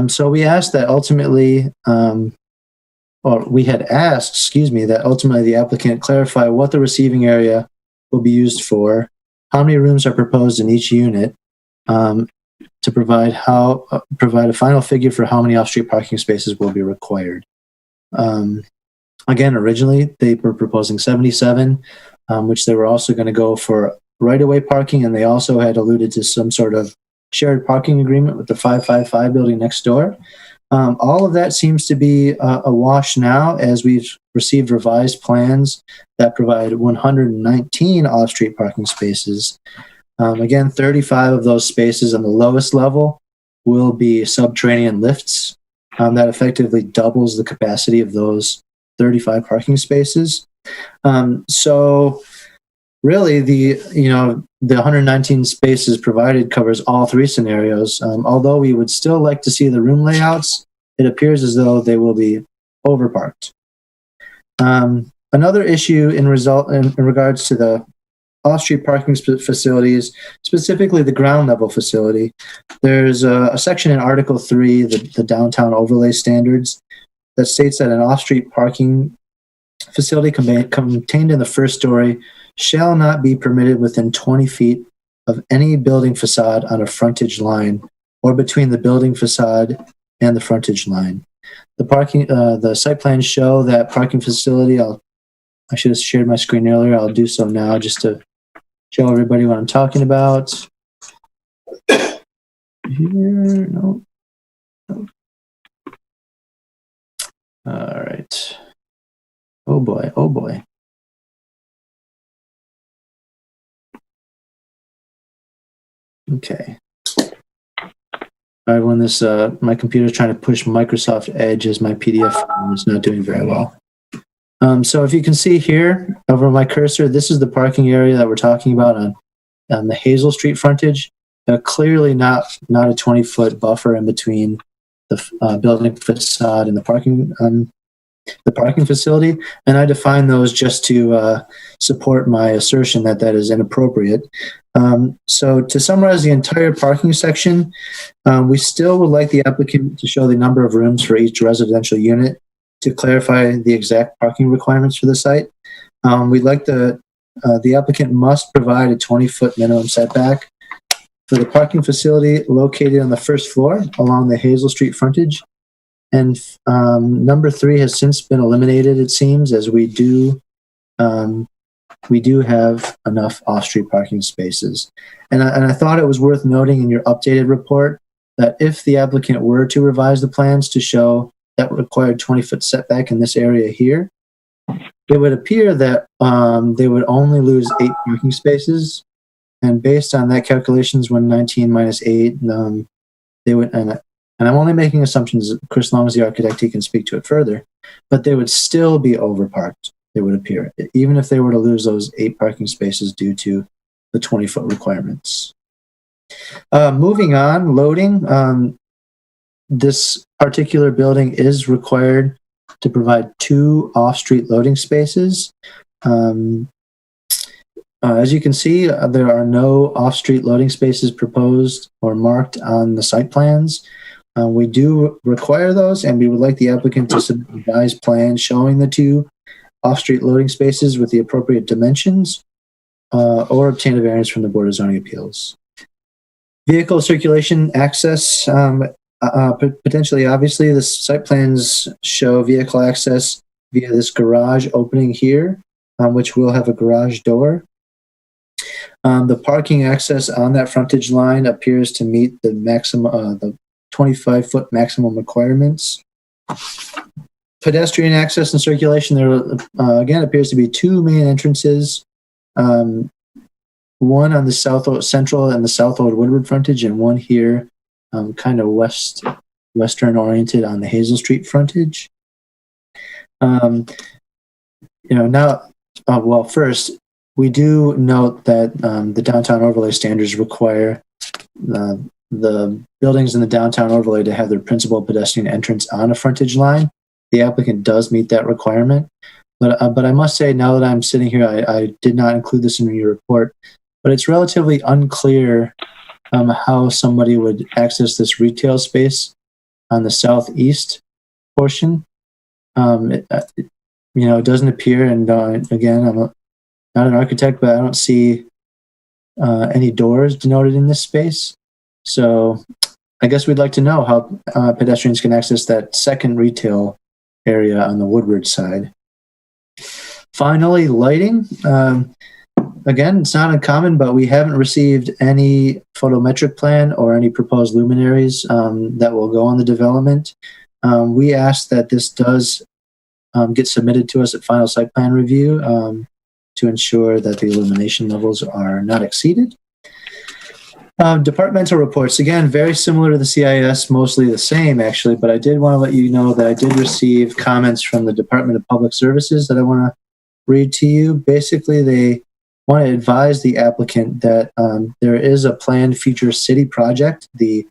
So we asked that ultimately, or we had asked, excuse me, that ultimately the applicant clarify what the receiving area will be used for, how many rooms are proposed in each unit, to provide a final figure for how many off-street parking spaces will be required. Again, originally they were proposing 77, which they were also going to go for right-of-way parking, and they also had alluded to some sort of shared parking agreement with the 555 building next door. All of that seems to be a wash now, as we've received revised plans that provide 119 off-street parking spaces. Again, 35 of those spaces on the lowest level will be subterranean lifts. That effectively doubles the capacity of those 35 parking spaces. So really, the 119 spaces provided covers all three scenarios. Although we would still like to see the room layouts, it appears as though they will be overparked. Another issue in regards to the off-street parking facilities, specifically the ground level facility, there's a section in Article 3, the downtown overlay standards, that states that an off-street parking facility contained in the first story shall not be permitted within 20 feet of any building facade on a frontage line or between the building facade and the frontage line. The site plans show that parking facility. I should have shared my screen earlier. I'll do so now just to show everybody what I'm talking about. Here, no. All right. Oh boy. Okay. All right, when this, my computer's trying to push Microsoft Edge as my PDF file is not doing very well. So if you can see here over my cursor, this is the parking area that we're talking about on the Hazel Street frontage. Clearly not a 20-foot buffer in between the building facade and the parking facility. And I define those just to support my assertion that is inappropriate. So to summarize the entire parking section, we still would like the applicant to show the number of rooms for each residential unit to clarify the exact parking requirements for the site. We'd like the applicant must provide a 20-foot minimum setback for the parking facility located on the first floor along the Hazel Street frontage. And number 3 has since been eliminated, it seems, as we do have enough off-street parking spaces. And I thought it was worth noting in your updated report that if the applicant were to revise the plans to show that required 20-foot setback in this area here, it would appear that they would only lose 8 parking spaces. And based on that calculations, 119 minus 8, they would, and I'm only making assumptions. Chris Long is the architect, he can speak to it further, but they would still be overparked, it would appear, even if they were to lose those 8 parking spaces due to the 20-foot requirements. Moving on, loading. This particular building is required to provide 2 off-street loading spaces. As you can see, there are no off-street loading spaces proposed or marked on the site plans. We do require those, and we would like the applicant to submit revised plans showing the 2 off-street loading spaces with the appropriate dimensions, or obtain a variance from the Board of Zoning Appeals. Vehicle circulation access, potentially, obviously, the site plans show vehicle access via this garage opening here, which will have a garage door. The parking access on that frontage line appears to meet the maximum, the 25-foot maximum requirements. Pedestrian access and circulation, there again appears to be 2 main entrances, one on the central and the South Old Woodward frontage, and one here, kind of western oriented on the Hazel Street frontage. First, we do note that the downtown overlay standards require the buildings in the downtown overlay to have their principal pedestrian entrance on a frontage line. The applicant does meet that requirement. But I must say, now that I'm sitting here, I did not include this in your report, but it's relatively unclear how somebody would access this retail space on the southeast portion. It doesn't appear, and again, I'm not an architect, but I don't see any doors denoted in this space. So I guess we'd like to know how pedestrians can access that second retail area on the Woodward side. Finally, lighting. Again, it's not uncommon, but we haven't received any photometric plan or any proposed luminaries that will go on the development. We ask that this does get submitted to us at final site plan review to ensure that the illumination levels are not exceeded. Departmental reports, again, very similar to the CIS, mostly the same actually, but I did want to let you know that I did receive comments from the Department of Public Services that I want to read to you. Basically, they want to advise the applicant that there is a planned future city project, the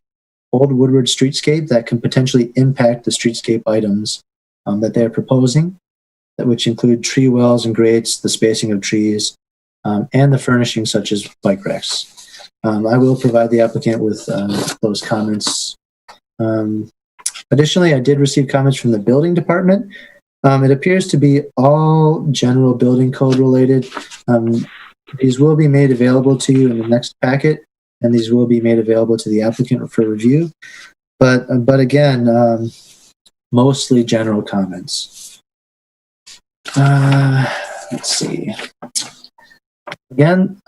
Old Woodward Streetscape, that can potentially impact the streetscape items that they're proposing, which include tree wells and grates, the spacing of trees, and the furnishings such as bike racks. I will provide the applicant with those comments. Additionally, I did receive comments from the building department. It appears to be all general building code related. These will be made available to you in the next packet, and these will be made available to the applicant for review. But again, mostly general comments. Let's see. Again,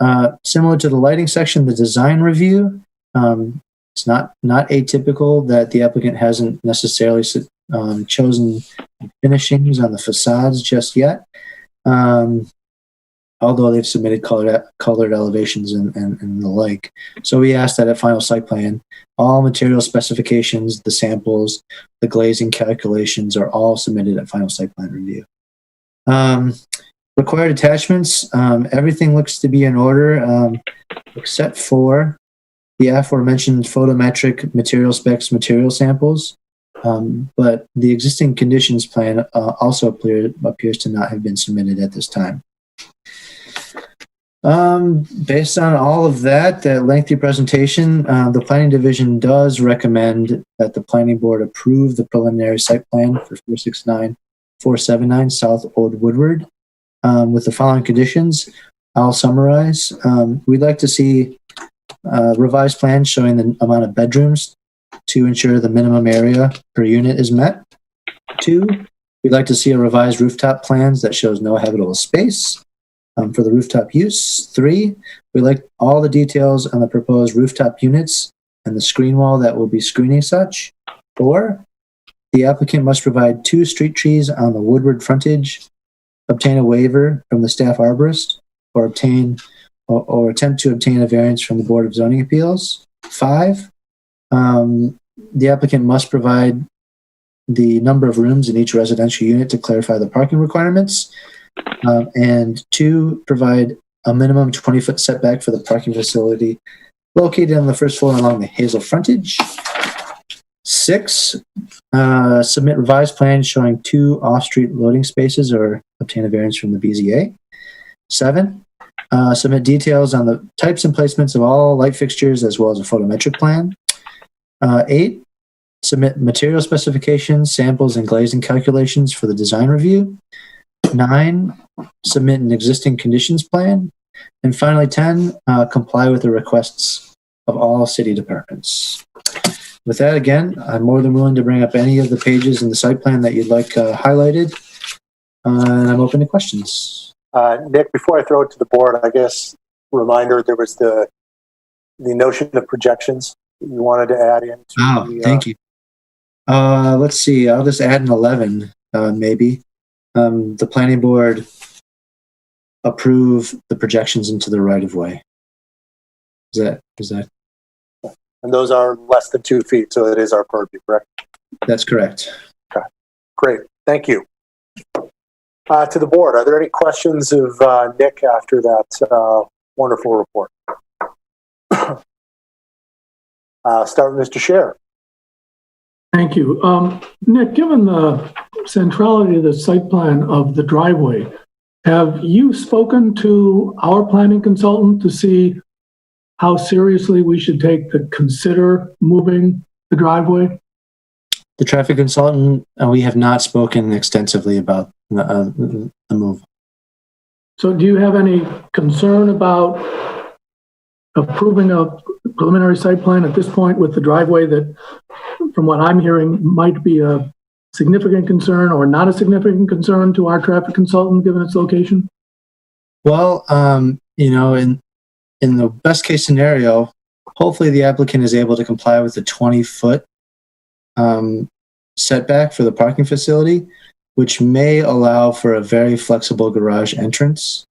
similar to the lighting section, the design review. It's not atypical that the applicant hasn't necessarily chosen finishings on the facades just yet, although they've submitted colored elevations and the like. So we asked that at final site plan, all material specifications, the samples, the glazing calculations are all submitted at final site plan review. Required attachments, everything looks to be in order, except for the aforementioned photometric material specs, material samples. But the existing conditions plan also appears to not have been submitted at this time. Based on all of that lengthy presentation, the Planning Division does recommend that the Planning Board approve the preliminary site plan for 469-479 South Old Woodward with the following conditions. I'll summarize. We'd like to see revised plans showing the amount of bedrooms to ensure the minimum area per unit is met. 2, we'd like to see a revised rooftop plans that shows no habitable space for the rooftop use. 3, we'd like all the details on the proposed rooftop units and the screen wall that will be screening such. 4, the applicant must provide 2 street trees on the Woodward frontage, obtain a waiver from the staff arborist, or attempt to obtain a variance from the Board of Zoning Appeals. 5, the applicant must provide the number of rooms in each residential unit to clarify the parking requirements. And 2, provide a minimum 20-foot setback for the parking facility located on the first floor along the Hazel frontage. 6, submit revised plans showing 2 off-street loading spaces or obtain a variance from the BZA. 7, submit details on the types and placements of all light fixtures as well as a photometric plan. 8, submit material specifications, samples, and glazing calculations for the design review. 9, submit an existing conditions plan. And finally, 10, comply with the requests of all city departments. With that, again, I'm more than willing to bring up any of the pages in the site plan that you'd like highlighted. And I'm open to questions. Nick, before I throw it to the board, I guess, reminder, there was the notion of projections you wanted to add in. Thank you. Let's see. I'll just add an 11, maybe. The planning board approve the projections into the right-of-way. Is that? And those are less than 2 feet, so it is our purview, correct? That's correct. Okay, great. Thank you. To the board, are there any questions of Nick after that wonderful report? Start with Mr. Pcehr. Thank you. Nick, given the centrality of the site plan of the driveway, have you spoken to our planning consultant to see how seriously we should take to consider moving the driveway? The traffic consultant, we have not spoken extensively about the move. So do you have any concern about approving a preliminary site plan at this point with the driveway that, from what I'm hearing, might be a significant concern or not a significant concern to our traffic consultant given its location? Well, in the best case scenario, hopefully the applicant is able to comply with the 20-foot setback for the parking facility, which may allow for a very flexible garage entrance,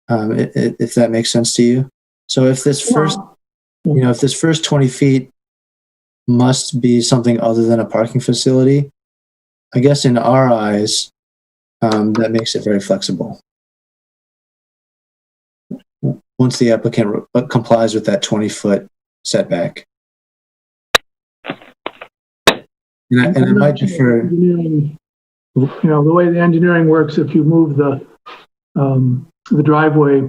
if that makes sense to you. So if this first, if this first 20 feet must be something other than a parking facility, I guess in our eyes, that makes it very flexible. Once the applicant complies with that 20-foot setback. And I might defer. The way the engineering works, if you move the driveway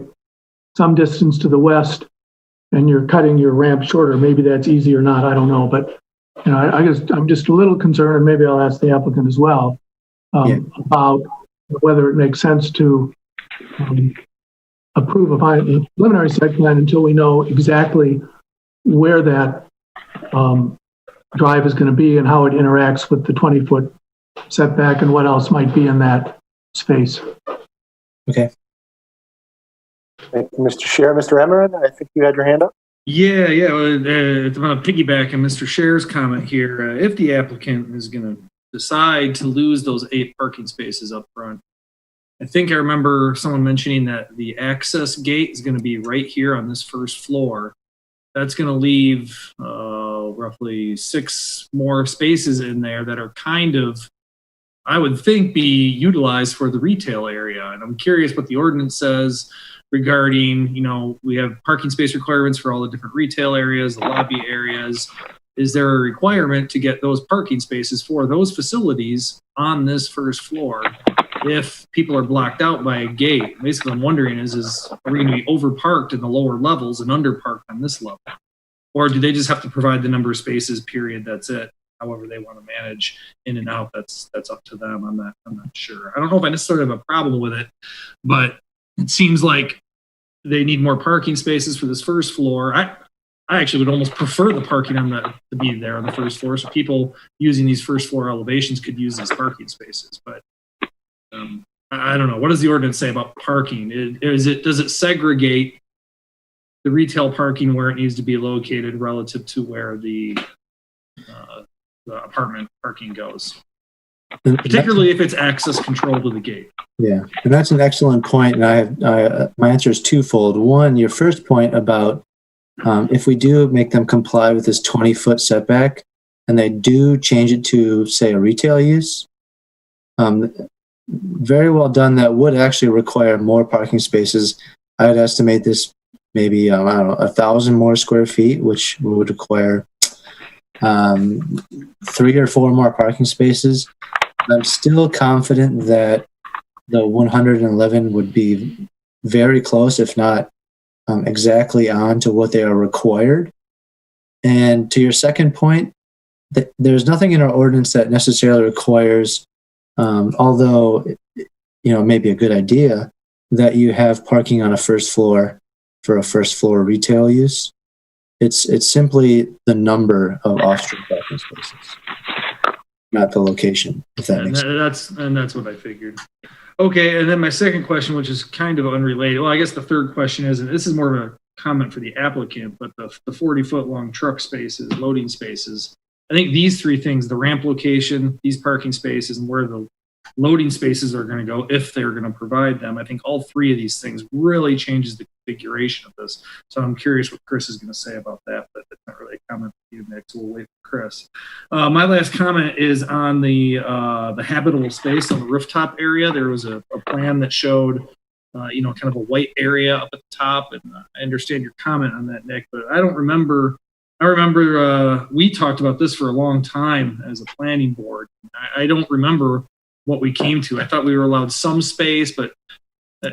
some distance to the west and you're cutting your ramp shorter, maybe that's easy or not, I don't know. But, I'm just a little concerned, and maybe I'll ask the applicant as well, about whether it makes sense to approve a preliminary site plan until we know exactly where that drive is going to be and how it interacts with the 20-foot setback and what else might be in that space. Okay. Thank you, Mr. Pcehr. Mr. Emmerich, I think you had your hand up. Yeah. I'm going to piggyback on Mr. Pcehr's comment here. If the applicant is going to decide to lose those 8 parking spaces up front, I think I remember someone mentioning that the access gate is going to be right here on this first floor. That's going to leave roughly 6 more spaces in there that are kind of, I would think, be utilized for the retail area. And I'm curious what the ordinance says regarding, we have parking space requirements for all the different retail areas, the lobby areas. Is there a requirement to get those parking spaces for those facilities on this first floor if people are blocked out by a gate? Basically, I'm wondering are we going to be overparked in the lower levels and underparked on this level? Or do they just have to provide the number of spaces, period, that's it? However they want to manage in and out, that's up to them. I'm not sure. I don't know if I necessarily have a problem with it, but it seems like they need more parking spaces for this first floor. I actually would almost prefer the parking to be there on the first floor, so people using these first floor elevations could use these parking spaces. But I don't know. What does the ordinance say about parking? Does it segregate the retail parking where it needs to be located relative to where the apartment parking goes? Particularly if it's access control to the gate. Yeah, and that's an excellent point. And my answer is twofold. One, your first point about if we do make them comply with this 20-foot setback, and they do change it to, say, a retail use, very well done. That would actually require more parking spaces. I would estimate this maybe 1,000 more square feet, which would require 3 or 4 more parking spaces. I'm still confident that the 111 would be very close, if not exactly on to what they are required. And to your second point, there's nothing in our ordinance that necessarily requires, although it may be a good idea, that you have parking on a first floor for a first floor retail use. It's simply the number of off-street parking spaces, not the location, if that makes sense. That's what I figured. Okay, and then my second question, which is kind of unrelated. Well, I guess the third question is, and this is more of a comment for the applicant, but the 40-foot long truck spaces, loading spaces, I think these 3 things, the ramp location, these parking spaces, and where the loading spaces are going to go, if they're going to provide them, I think all 3 of these things really changes the configuration of this. So I'm curious what Chris is going to say about that, but that's not really a comment for you, Nick, so we'll wait for Chris. My last comment is on the habitable space on the rooftop area. There was a plan that showed kind of a white area up at the top, and I understand your comment on that, Nick, but I remember we talked about this for a long time as a planning board. I don't remember what we came to. I thought we were allowed some space, but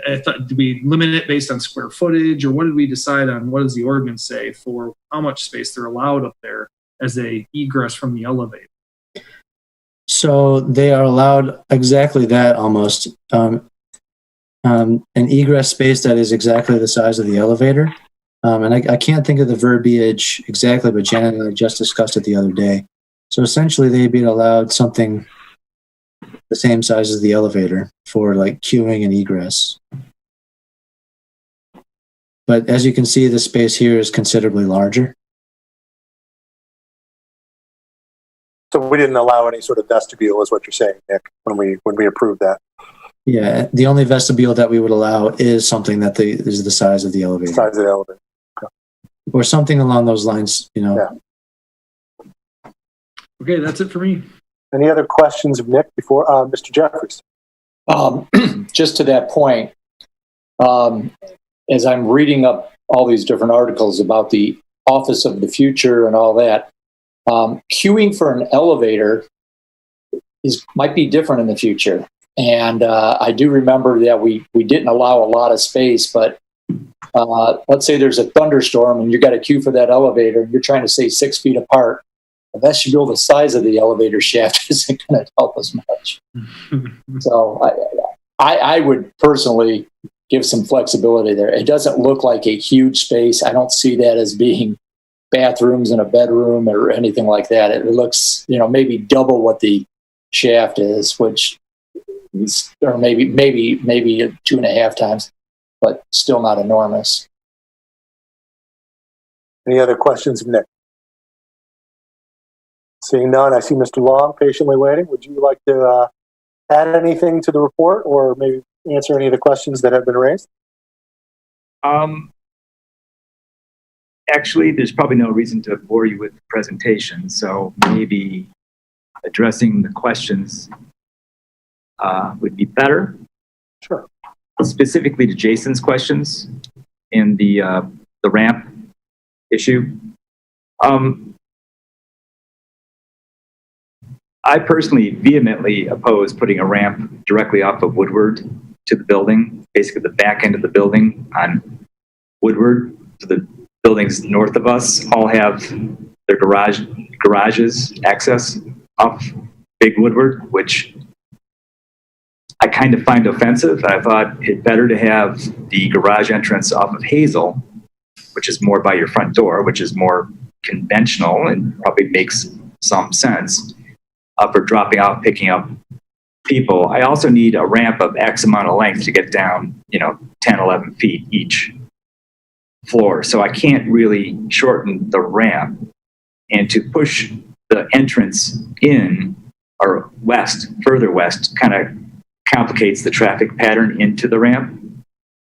I thought, did we limit it based on square footage, or what did we decide on? What does the ordinance say for how much space they're allowed up there? as a egress from the elevator? So they are allowed exactly that almost. An egress space that is exactly the size of the elevator. And I can't think of the verbiage exactly, but Janet and I just discussed it the other day. So essentially they'd be allowed something the same size as the elevator for like queuing and egress. But as you can see, the space here is considerably larger. So we didn't allow any sort of vestibule, is what you're saying, Nick, when we approved that. Yeah, the only vestibule that we would allow is something that is the size of the elevator. Size of the elevator. Or something along those lines, you know. Yeah. Okay, that's it for me. Any other questions of Nick before Mr. Jeffries? Just to that point, as I'm reading up all these different articles about the Office of the Future and all that, queuing for an elevator might be different in the future. And I do remember that we didn't allow a lot of space, but let's say there's a thunderstorm and you got a queue for that elevator and you're trying to stay 6 feet apart. The vestibule, the size of the elevator shaft isn't going to help us much. So I would personally give some flexibility there. It doesn't look like a huge space. I don't see that as being bathrooms and a bedroom or anything like that. It looks, maybe double what the shaft is, which is, or maybe 2.5 times, but still not enormous. Any other questions of Nick? Seeing none, I see Mr. Long patiently waiting. Would you like to add anything to the report or maybe answer any of the questions that have been raised? Actually, there's probably no reason to bore you with the presentation, so maybe addressing the questions would be better. Sure. Specifically to Jason's questions in the ramp issue. I personally vehemently oppose putting a ramp directly off of Woodward to the building, basically the back end of the building on Woodward. So the buildings north of us all have their garages access off Big Woodward, which I kind of find offensive. I thought it better to have the garage entrance off of Hazel, which is more by your front door, which is more conventional and probably makes some sense. For dropping out, picking up people. I also need a ramp of X amount of length to get down, 10, 11 feet each floor. So I can't really shorten the ramp. And to push the entrance in or west, further west, kind of complicates the traffic pattern into the ramp.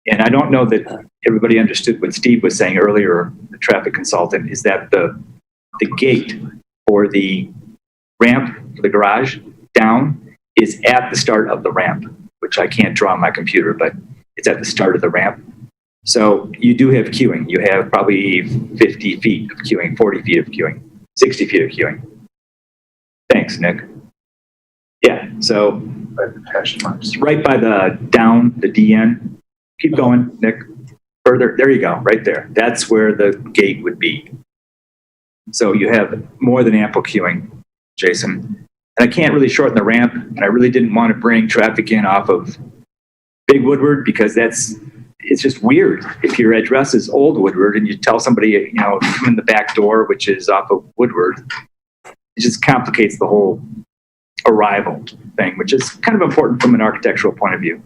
And I don't know that everybody understood what Steve was saying earlier, the traffic consultant, is that the gate for the ramp for the garage down is at the start of the ramp, which I can't draw on my computer, but it's at the start of the ramp. So you do have queuing. You have probably 50 feet of queuing, 40 feet of queuing, 60 feet of queuing. Thanks, Nick. Yeah, so it's right by the down, the DN. Keep going, Nick. Further, there you go, right there. That's where the gate would be. So you have more than ample queuing, Jason. And I can't really shorten the ramp, and I really didn't want to bring traffic in off of Big Woodward because it's just weird. If your address is Old Woodward and you tell somebody, come in the back door, which is off of Woodward, it just complicates the whole arrival thing, which is kind of important from an architectural point of view.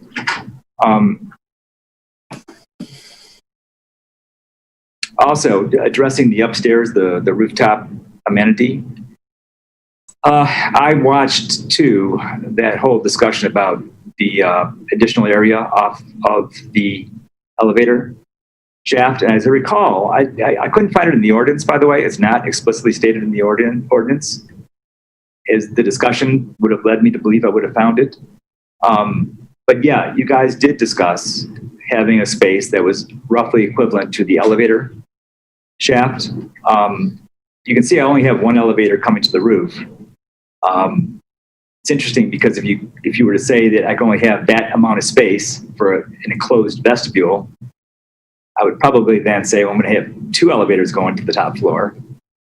Also, addressing the upstairs, the rooftop amenity. I watched, too, that whole discussion about the additional area off of the elevator shaft. And as I recall, I couldn't find it in the ordinance, by the way. It's not explicitly stated in the ordinance. As the discussion would have led me to believe I would have found it. But yeah, you guys did discuss having a space that was roughly equivalent to the elevator shaft. You can see I only have one elevator coming to the roof. It's interesting because if you were to say that I can only have that amount of space for an enclosed vestibule, I would probably then say, well, I'm going to have 2 elevators going to the top floor.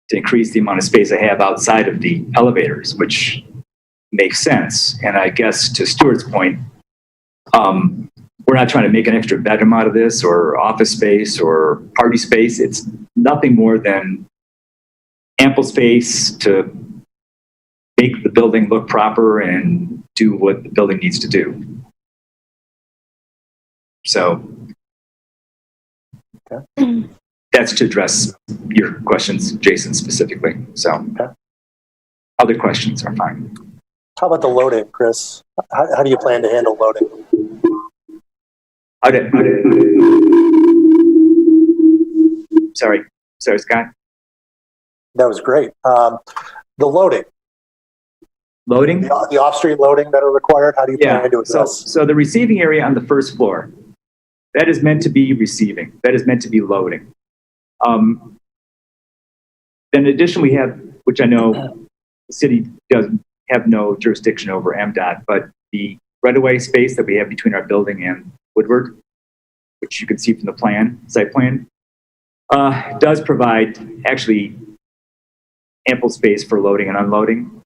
to increase the amount of space I have outside of the elevators, which makes sense. And I guess to Stuart's point, we're not trying to make an extra bedroom out of this or office space or party space. It's nothing more than ample space to make the building look proper and do what the building needs to do. So that's to address your questions, Jason, specifically. So other questions are fine. How about the loading, Chris? How do you plan to handle loading? Sorry, Scott. That was great. The loading. Loading? The off-street loading that are required. How do you plan to address? So the receiving area on the first floor, that is meant to be receiving. That is meant to be loading. Then in addition, we have, which I know the city doesn't have no jurisdiction over MDOT, but the right-of-way space that we have between our building and Woodward, which you can see from the site plan, does provide actually ample space for loading and unloading,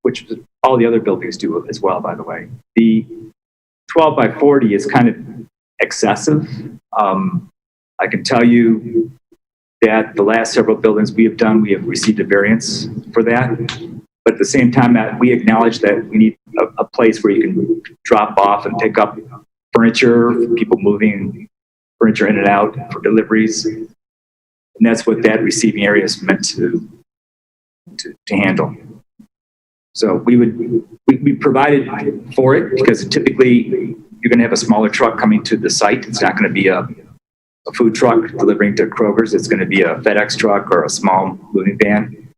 which all the other buildings do as well, by the way. The 12 by 40 is kind of excessive. I can tell you that the last several buildings we have done, we have received a variance for that. But at the same time, that we acknowledge that we need a place where you can drop off and pick up furniture, people moving furniture in and out for deliveries. And that's what that receiving area is meant to handle. So we provided for it because typically you're going to have a smaller truck coming to the site. It's not going to be a food truck delivering to Kroger's. It's going to be a FedEx truck or a small moving van.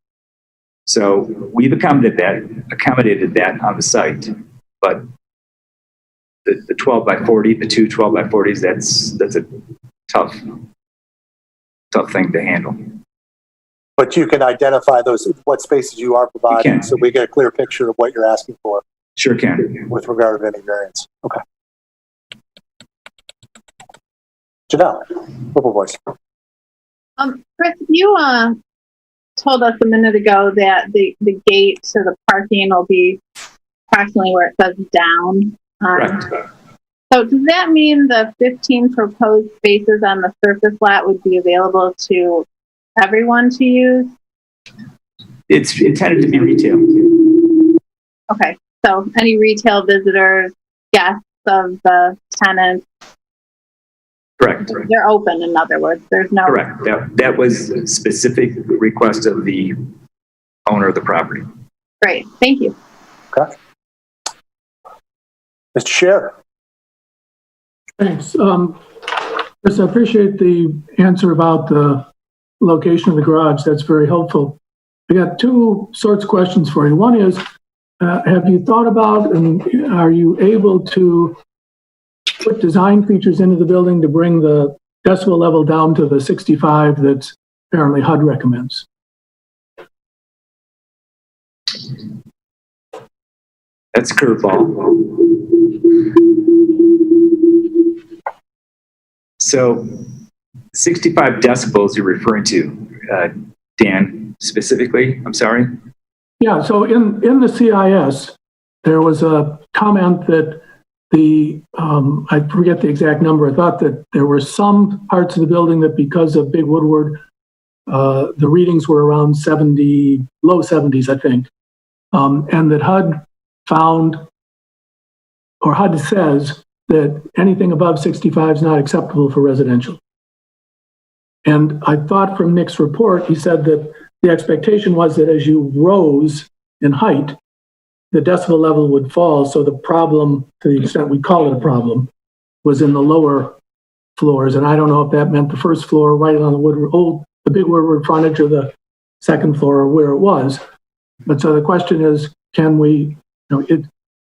So we've accommodated that on the site, but the 12 by 40, the two 12 by 40s, that's a tough thing to handle. But you can identify what spaces you are providing, so we get a clear picture of what you're asking for. Sure can. With regard to any variance. Okay. Janelle, Whipple voice. Chris, you told us a minute ago that the gate to the parking will be approximately where it says down. Correct. So does that mean the 15 proposed spaces on the surface lot would be available to everyone to use? It's intended to be retail. Okay, so any retail visitors, guests of the tenant? Correct. They're open, in other words. There's no... Correct. That was a specific request of the owner of the property. Great, thank you. Okay. Mr. Scher. Thanks. Chris, I appreciate the answer about the location of the garage. That's very helpful. I got two sorts of questions for you. One is, have you thought about and are you able to put design features into the building to bring the decibel level down to the 65 that apparently HUD recommends? That's a curveball. So 65 decibels you're referring to, Dan, specifically? I'm sorry? Yeah, so in the CIS, there was a comment that I forget the exact number. I thought that there were some parts of the building that because of Big Woodward, the readings were around 70, low 70s, I think. And that HUD found, or HUD says, that anything above 65 is not acceptable for residential. And I thought from Nick's report, he said that the expectation was that as you rose in height, the decibel level would fall. So the problem, to the extent we call it a problem, was in the lower floors. And I don't know if that meant the first floor right on the Big Woodward frontage or the second floor or where it was. But so the question is,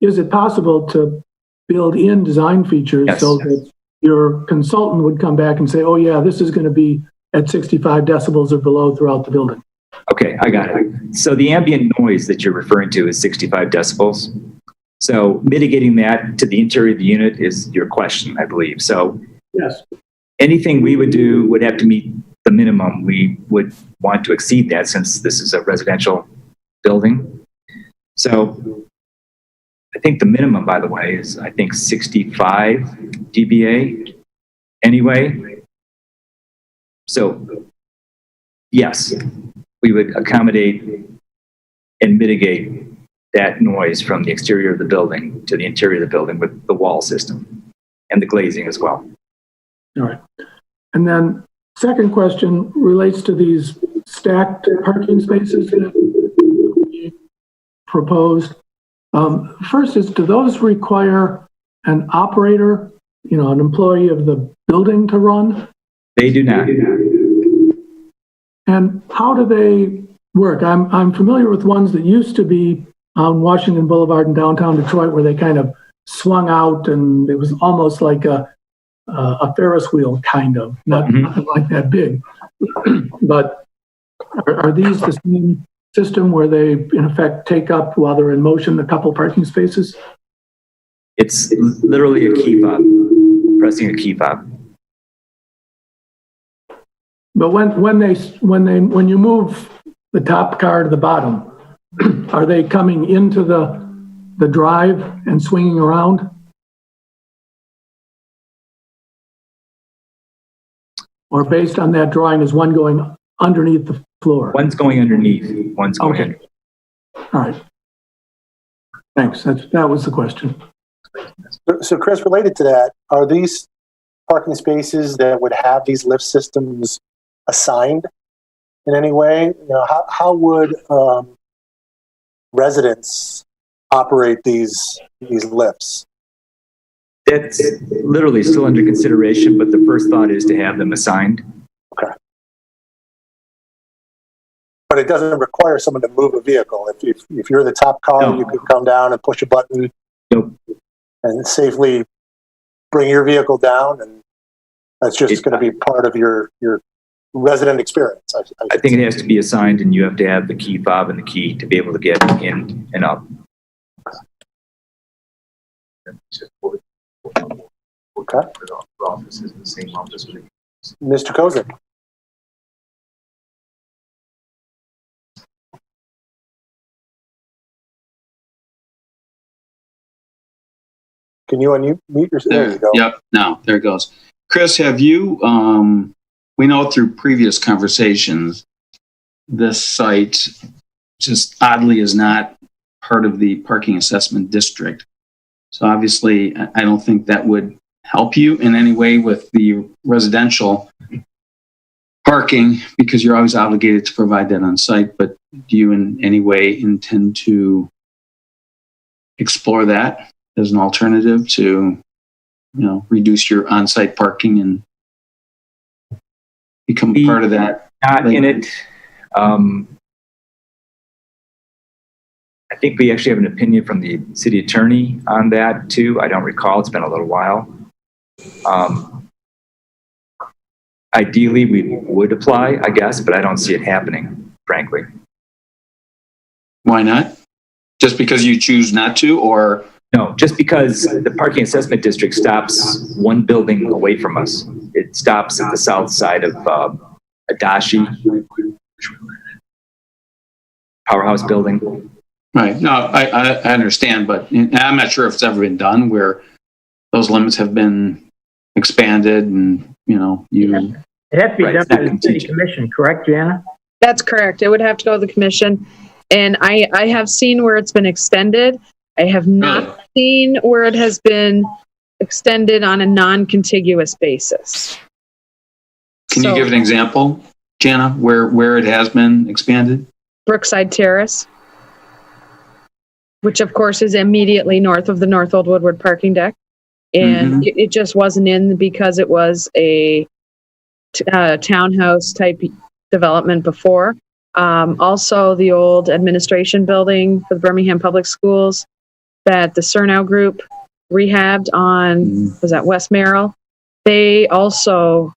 is it possible to build in design features so that your consultant would come back and say, oh yeah, this is going to be at 65 decibels or below throughout the building? Okay, I got it. So the ambient noise that you're referring to is 65 decibels. So mitigating that to the interior of the unit is your question, I believe. So yes, anything we would do would have to meet the minimum. We would want to exceed that since this is a residential building. So I think the minimum, by the way, is I think 65 dBA anyway. So yes, we would accommodate and mitigate that noise from the exterior of the building to the interior of the building with the wall system and the glazing as well. All right. And then second question relates to these stacked parking spaces that we proposed. First is, do those require an operator, an employee of the building to run? They do not. And how do they work? I'm familiar with ones that used to be on Washington Boulevard in downtown Detroit where they kind of swung out and it was almost like a Ferris wheel, kind of, nothing like that big. But are these the same system where they, in effect, take up while they're in motion a couple parking spaces? It's literally a key fob, pressing a key fob. But when you move the top car to the bottom, are they coming into the drive and swinging around? Or based on that drawing, is one going underneath the floor? One's going underneath, one's going under. All right. Thanks. That was the question. So Chris, related to that, are these parking spaces that would have these lift systems assigned in any way? How would residents operate these lifts? That's literally still under consideration, but the first thought is to have them assigned. Okay. But it doesn't require someone to move a vehicle. If you're the top car, No. you could come down and push a button. Nope. And safely bring your vehicle down, and that's just going to be part of your resident experience. I think it has to be assigned, and you have to have the key fob and the key to be able to get in and up. Okay. Mr. Kosak. Can you unmute yourself? There you go. Yep. Now, there it goes. Chris, have you, we know through previous conversations, this site just oddly is not part of the parking assessment district. So obviously, I don't think that would help you in any way with the residential parking because you're always obligated to provide that on site. But do you in any way intend to explore that as an alternative to, reduce your on-site parking and become part of that? Not in it. I think we actually have an opinion from the city attorney on that too. I don't recall. It's been a little while. Ideally, we would apply, I guess, but I don't see it happening, frankly. Why not? Just because you choose not to, or? No, just because the parking assessment district stops one building away from us. It stops at the south side of Adachi Powerhouse building. Right. No, I understand, but I'm not sure if it's ever been done where those limits have been expanded and, It has to be done by the city commission, correct, Jana? That's correct. It would have to go to the commission. And I have seen where it's been extended. I have not seen where it has been extended on a non-contiguous basis. Can you give an example, Jana, where it has been expanded? Brookside Terrace, which of course is immediately north of the North Old Woodward parking deck. And it just wasn't in because it was a townhouse type development before. Also, the old administration building for the Birmingham Public Schools that the Cernow Group rehabbed on, was that West Merrill? They also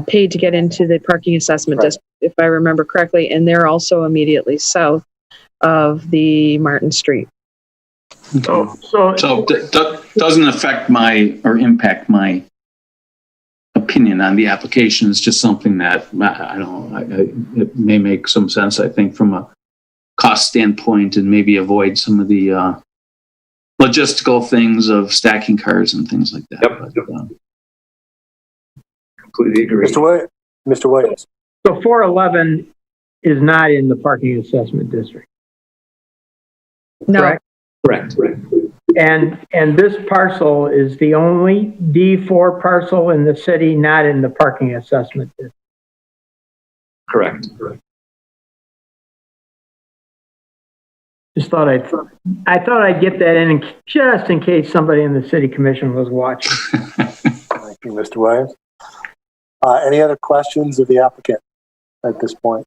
paid to get into the parking assessment district, if I remember correctly, and they're also immediately south of the Martin Street. So that doesn't affect or impact my opinion on the application. It's just something that I don't know. It may make some sense, I think, from a cost standpoint, and maybe avoid some of the logistical things of stacking cars and things like that. Yep. But, Completely agree. Mr. Williams. So 411 is not in the parking assessment district. No, Correct? Correct. And this parcel is the only D4 parcel in the city not in the parking assessment district. Correct. Just thought I'd get that in just in case somebody in the city commission was watching. Thank you, Mr. Williams. Any other questions of the applicant at this point?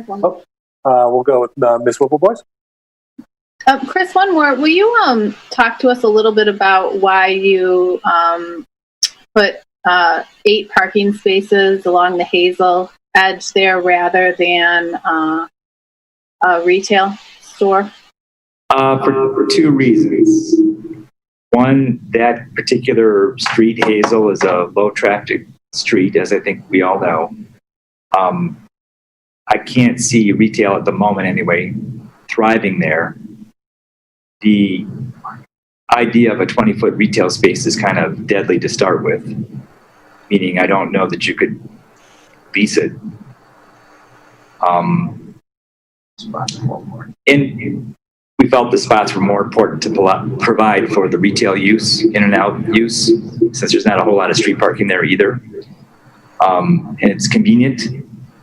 We'll go with Ms. Whipple, boys. Chris, one more. Will you talk to us a little bit about why you put 8 parking spaces along the Hazel edge there rather than a retail store? For 2 reasons. One, that particular street, Hazel, is a low traffic street, as I think we all know. I can't see retail at the moment anyway thriving there. The idea of a 20-foot retail space is kind of deadly to start with, meaning I don't know that you could lease it. And we felt the spots were more important to provide for the retail use, in and out use, since there's not a whole lot of street parking there either. And it's convenient.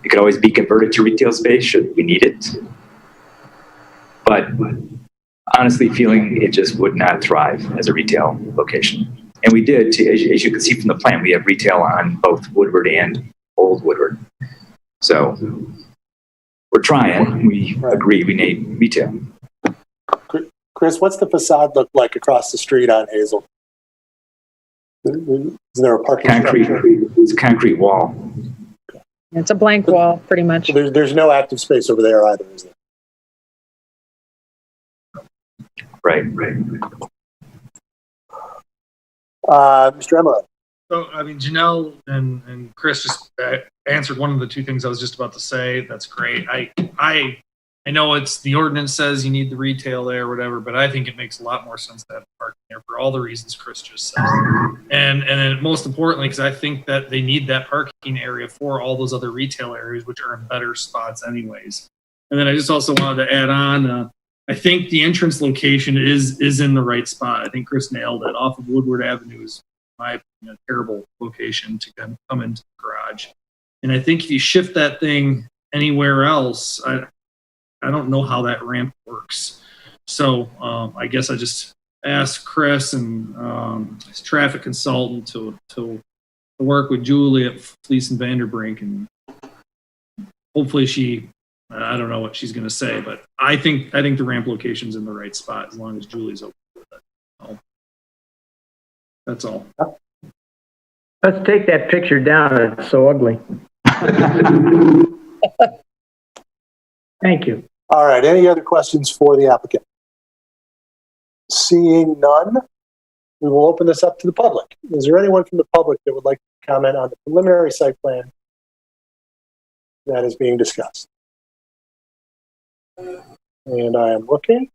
It could always be converted to retail space should we need it. But honestly, feeling it just would not thrive as a retail location. And we did, as you can see from the plan, we have retail on both Woodward and Old Woodward. So we're trying. We agree we need retail. Chris, what's the facade look like across the street on Hazel? Is there a parking structure? It's a concrete wall. it's a blank wall, pretty much. There's no active space over there either, is there? Right. Mr. Emmerich. So, I mean, Janelle and Chris just answered one of the 2 things I was just about to say. That's great. I know it's the ordinance says you need the retail there or whatever, but I think it makes a lot more sense to have parking there for all the reasons Chris just said. And then most importantly, because I think that they need that parking area for all those other retail areas, which are in better spots anyways. And then I just also wanted to add on, I think the entrance location is in the right spot. I think Chris nailed it. Off of Woodward Avenue is, in my opinion, a terrible location to come into the garage. And I think if you shift that thing anywhere else, I don't know how that ramp works. So I guess I just asked Chris and his traffic consultant to work with Julie at Fleece and Vanderbrink, and hopefully she, I don't know what she's going to say, but I think the ramp location's in the right spot as long as Julie's okay with it. So, that's all. Let's take that picture down. It's so ugly. Thank you. All right. Any other questions for the applicant? Seeing none, we will open this up to the public. Is there anyone from the public that would like to comment on the preliminary site plan that is being discussed? And I am looking.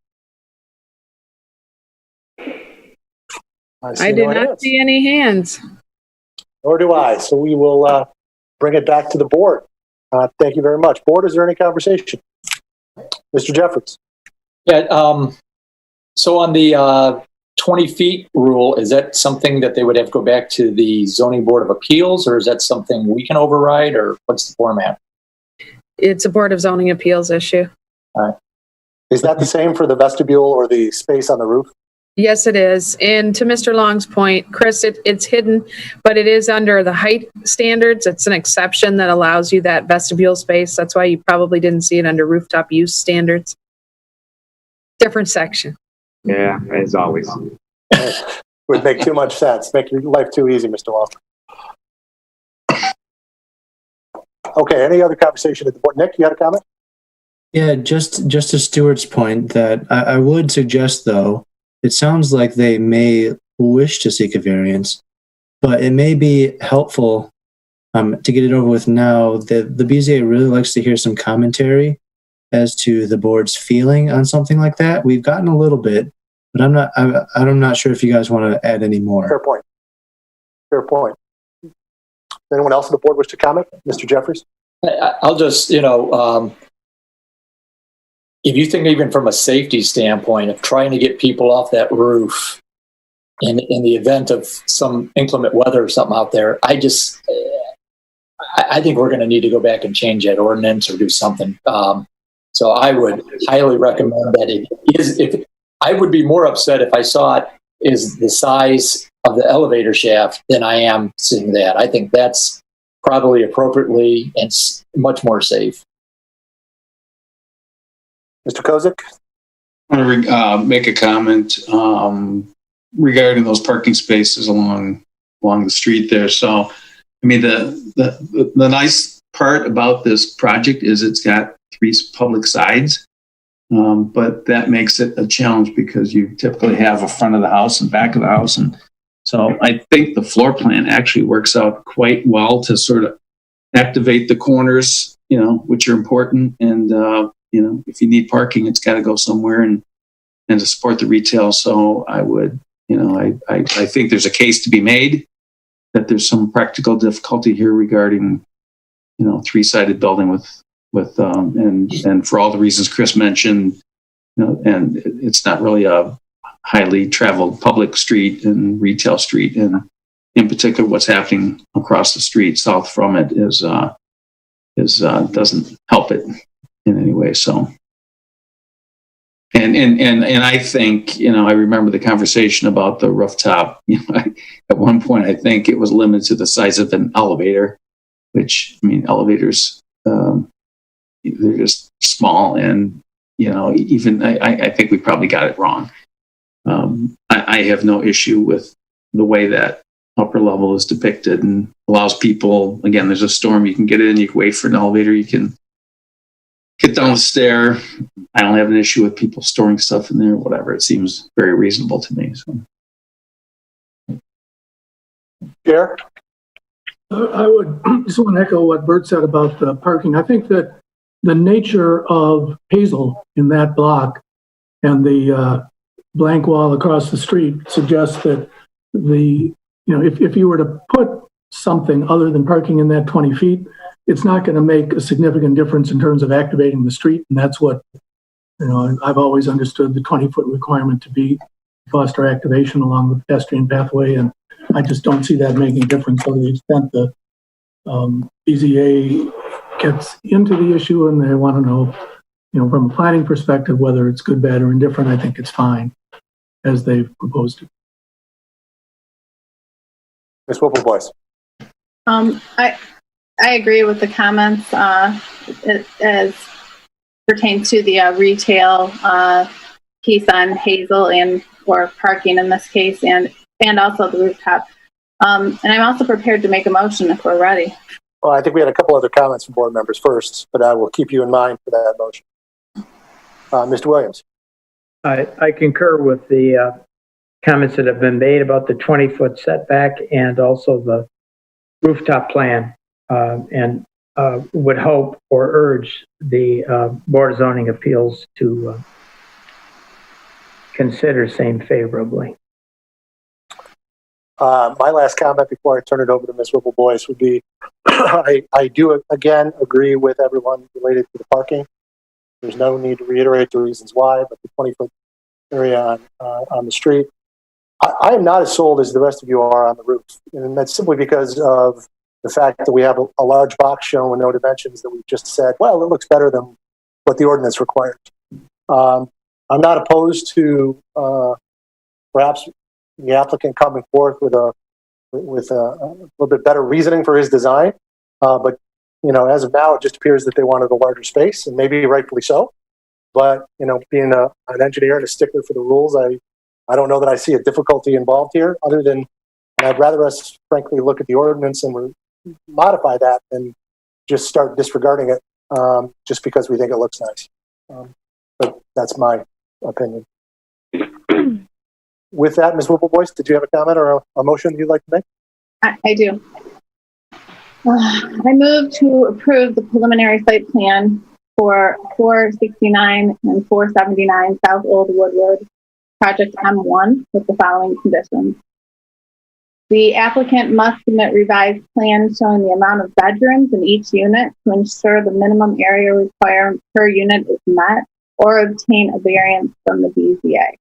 I did not see any hands. Nor do I. So we will bring it back to the board. Thank you very much. Board, is there any conversation? Mr. Jeffers. Yeah. So on the 20 feet rule, is that something that they would have to go back to the Zoning Board of Appeals, or is that something we can override, or what's the format? It's a Board of Zoning Appeals issue. All right. Is that the same for the vestibule or the space on the roof? Yes, it is. And to Mr. Long's point, Chris, it's hidden, but it is under the height standards. It's an exception that allows you that vestibule space. That's why you probably didn't see it under rooftop use standards. Different section. Yeah, as always. Would make too much sense. Make your life too easy, Mr. Walker. Okay, any other conversation at the board? Nick, you had a comment? Yeah, just to Stuart's point, that I would suggest, though, it sounds like they may wish to seek a variance. but it may be helpful to get it over with now. The BZA really likes to hear some commentary as to the board's feeling on something like that. We've gotten a little bit, but I'm not sure if you guys want to add any more. Fair point. Fair point. Anyone else on the board wish to comment? Mr. Jeffries? I'll just, if you think even from a safety standpoint of trying to get people off that roof in the event of some inclement weather or something out there, I think we're going to need to go back and change that ordinance or do something. So I would highly recommend that I would be more upset if I saw it is the size of the elevator shaft than I am seeing that. I think that's probably appropriately and much more safe. Mr. Kosak? I want to make a comment regarding those parking spaces along the street there. So, I mean, the nice part about this project is it's got 3 public sides, but that makes it a challenge because you typically have a front of the house and back of the house. And so I think the floor plan actually works out quite well to sort of activate the corners, which are important. And, if you need parking, it's got to go somewhere and to support the retail. So I would, I think there's a case to be made that there's some practical difficulty here regarding, 3-sided building with and for all the reasons Chris mentioned, and it's not really a highly traveled public street and retail street, and in particular, what's happening across the street south from it is doesn't help it in any way. So, and I think I remember the conversation about the rooftop. At one point, I think it was limited to the size of an elevator, which elevators. They're just small, and even I think we probably got it wrong. I have no issue with the way that upper level is depicted and allows people. Again, there's a storm, you can get in, you can wait for an elevator, you can get down the stair. I don't have an issue with people storing stuff in there, whatever. It seems very reasonable to me. So, Chair? I would just want to echo what Bert said about the parking. I think that the nature of Hazel in that block and the blank wall across the street suggests that if you were to put something other than parking in that 20 feet, it's not going to make a significant difference in terms of activating the street. And that's what, I've always understood the 20-foot requirement to be foster activation along the pedestrian pathway. And I just don't see that making a difference to the extent the BZA gets into the issue and they want to know, from a planning perspective, whether it's good, bad, or indifferent. I think it's fine as they've proposed it. Ms. Whipple, please. I agree with the comments as pertains to the retail piece on Hazel or parking in this case, and also the rooftop. And I'm also prepared to make a motion if we're ready. Well, I think we had a couple other comments from board members first, but I will keep you in mind for that motion. Mr. Williams. I concur with the comments that have been made about the 20-foot setback and also the rooftop plan, and would hope or urge the Board of Zoning Appeals to consider same favorably. My last comment before I turn it over to Ms. Whipple Boyce would be, I do again agree with everyone related to the parking. There's no need to reiterate the reasons why, but the 20-foot area on the street. I am not as sold as the rest of you are on the roof, and that's simply because of the fact that we have a large box shown with no dimensions that we've just said, well, it looks better than what the ordinance requires. I'm not opposed to perhaps the applicant coming forth with a little bit better reasoning for his design, but as of now, it just appears that they wanted a larger space, and maybe rightfully so. But being an engineer and a stickler for the rules, I don't know that I see a difficulty involved here, other than I'd rather us frankly look at the ordinance and modify that than just start disregarding it just because we think it looks nice. But that's my opinion. With that, Ms. Whipple Boyce, did you have a comment or a motion you'd like to make? I do. I move to approve the preliminary site plan for 469 and 479 South Old Woodward, project M1, with the following conditions. The applicant must submit revised plans showing the amount of bedrooms in each unit to ensure the minimum area required per unit is met, or obtain a variance from the BZA.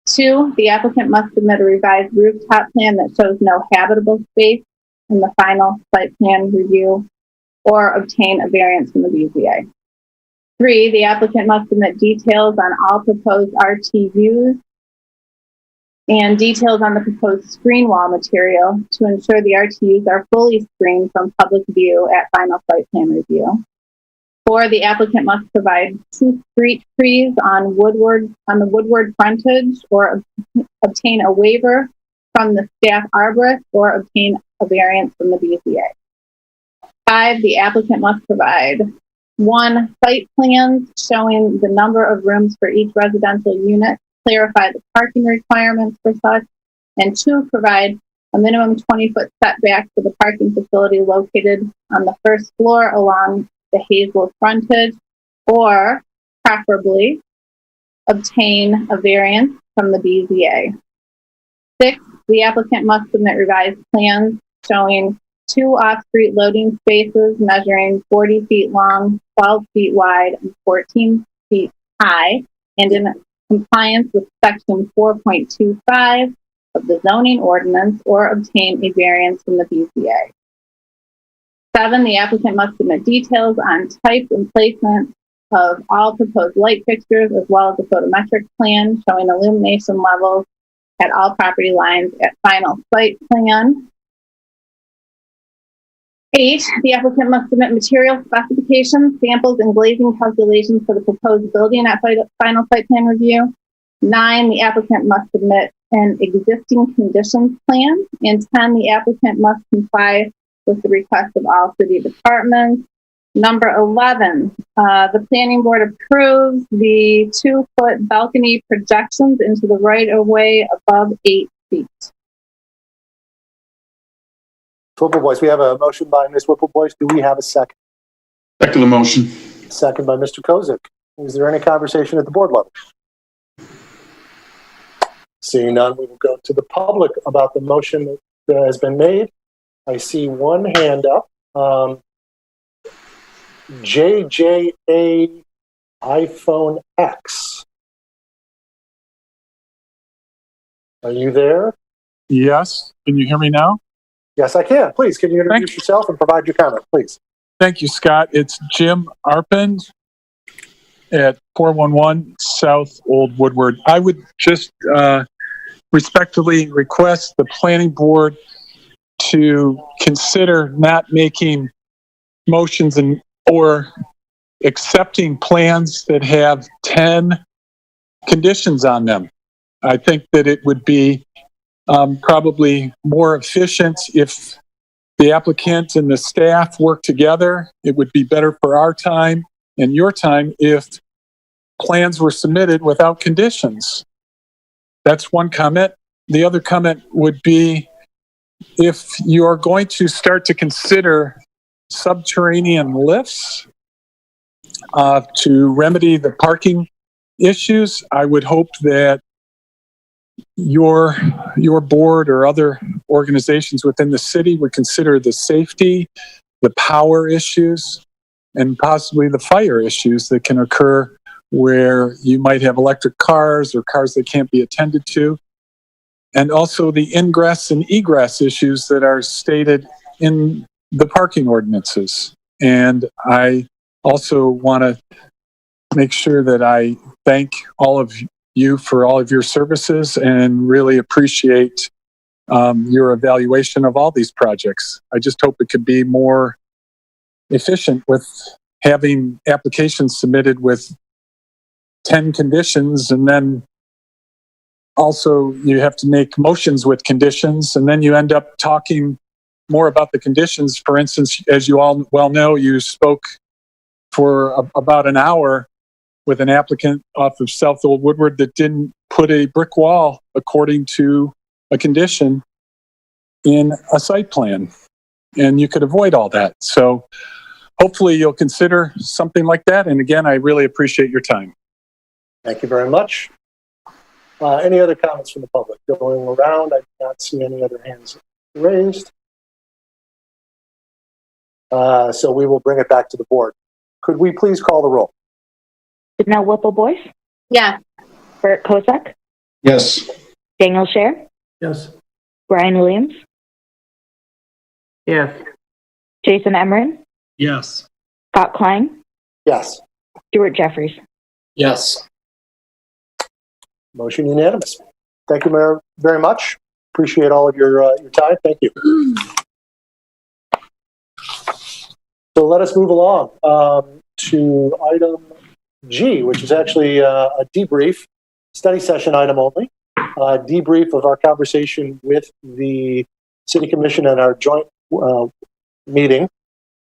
2, the applicant must submit a revised rooftop plan that shows no habitable space in the final site plan review, or obtain a variance from the BZA. 3, the applicant must submit details on all proposed RTUs and details on the proposed screen wall material to ensure the RTUs are fully screened from public view at final site plan review. 4, the applicant must provide 2 street trees on the Woodward frontage, or obtain a waiver from the staff arborist, or obtain a variance from the BZA. 5, the applicant must provide 1, site plans showing the number of rooms for each residential unit, clarify the parking requirements for such, and 2, provide a minimum 20-foot setback for the parking facility located on the first floor along the Hazel frontage, or preferably obtain a variance from the BZA. 6, the applicant must submit revised plans showing 2 off-street loading spaces measuring 40 feet long, 12 feet wide, and 14 feet high, and in compliance with section 4.25 of the zoning ordinance, or obtain a variance from the BZA. 7, the applicant must submit details on type and placement of all proposed light fixtures, as well as a photometric plan showing illumination levels at all property lines at final site plan. 8, the applicant must submit material specifications, samples, and glazing calculations for the proposed building at final site plan review. 9, the applicant must submit an existing conditions plan. And 10, the applicant must comply with the request of all city departments. Number 11, the planning board approves the 2-foot balcony projections into the right-of-way above 8 feet. Whipple Boys, we have a motion by Ms. Whipple Boys. Do we have a second? Second the motion. Second by Mr. Kosak. Is there any conversation at the board level? Seeing none, we will go to the public about the motion that has been made. I see one hand up. JJA iPhone X. Are you there? Yes. Can you hear me now? Yes, I can. Please, can you introduce yourself and provide your comment, please? Thank you, Scott. It's Jim Arpin at 411 South Old Woodward. I would just respectfully request the planning board to consider not making motions or accepting plans that have 10 conditions on them. I think that it would be probably more efficient if the applicant and the staff work together. It would be better for our time and your time if plans were submitted without conditions. That's one comment. The other comment would be, if you're going to start to consider subterranean lifts to remedy the parking issues, I would hope that your board or other organizations within the city would consider the safety, the power issues, and possibly the fire issues that can occur where you might have electric cars or cars that can't be attended to, and also the ingress and egress issues that are stated in the parking ordinances. And I also want to make sure that I thank all of you for all of your services and really appreciate your evaluation of all these projects. I just hope it could be more efficient with having applications submitted with 10 conditions, and then also you have to make motions with conditions, and then you end up talking more about the conditions. For instance, as you all well know, you spoke for about an hour with an applicant off of South Old Woodward that didn't put a brick wall according to a condition. in a site plan, and you could avoid all that. So hopefully you'll consider something like that. And again, I really appreciate your time. Thank you very much. Any other comments from the public? Going around, I do not see any other hands raised. So we will bring it back to the board. Could we please call the roll? Janelle Whipple-Boyce, Yeah. Bert Kosak, Yes. Daniel Scher, Yes. Brian Williams, Yes. Jason Emmerich, Yes. Scott Klein, Yes. Stuart Jeffries. Yes. Motion unanimous. Thank you very much. Appreciate all of your time. Thank you. So let us move along to item G, which is actually a debrief, study session item only. Debrief of our conversation with the City Commission and our joint meeting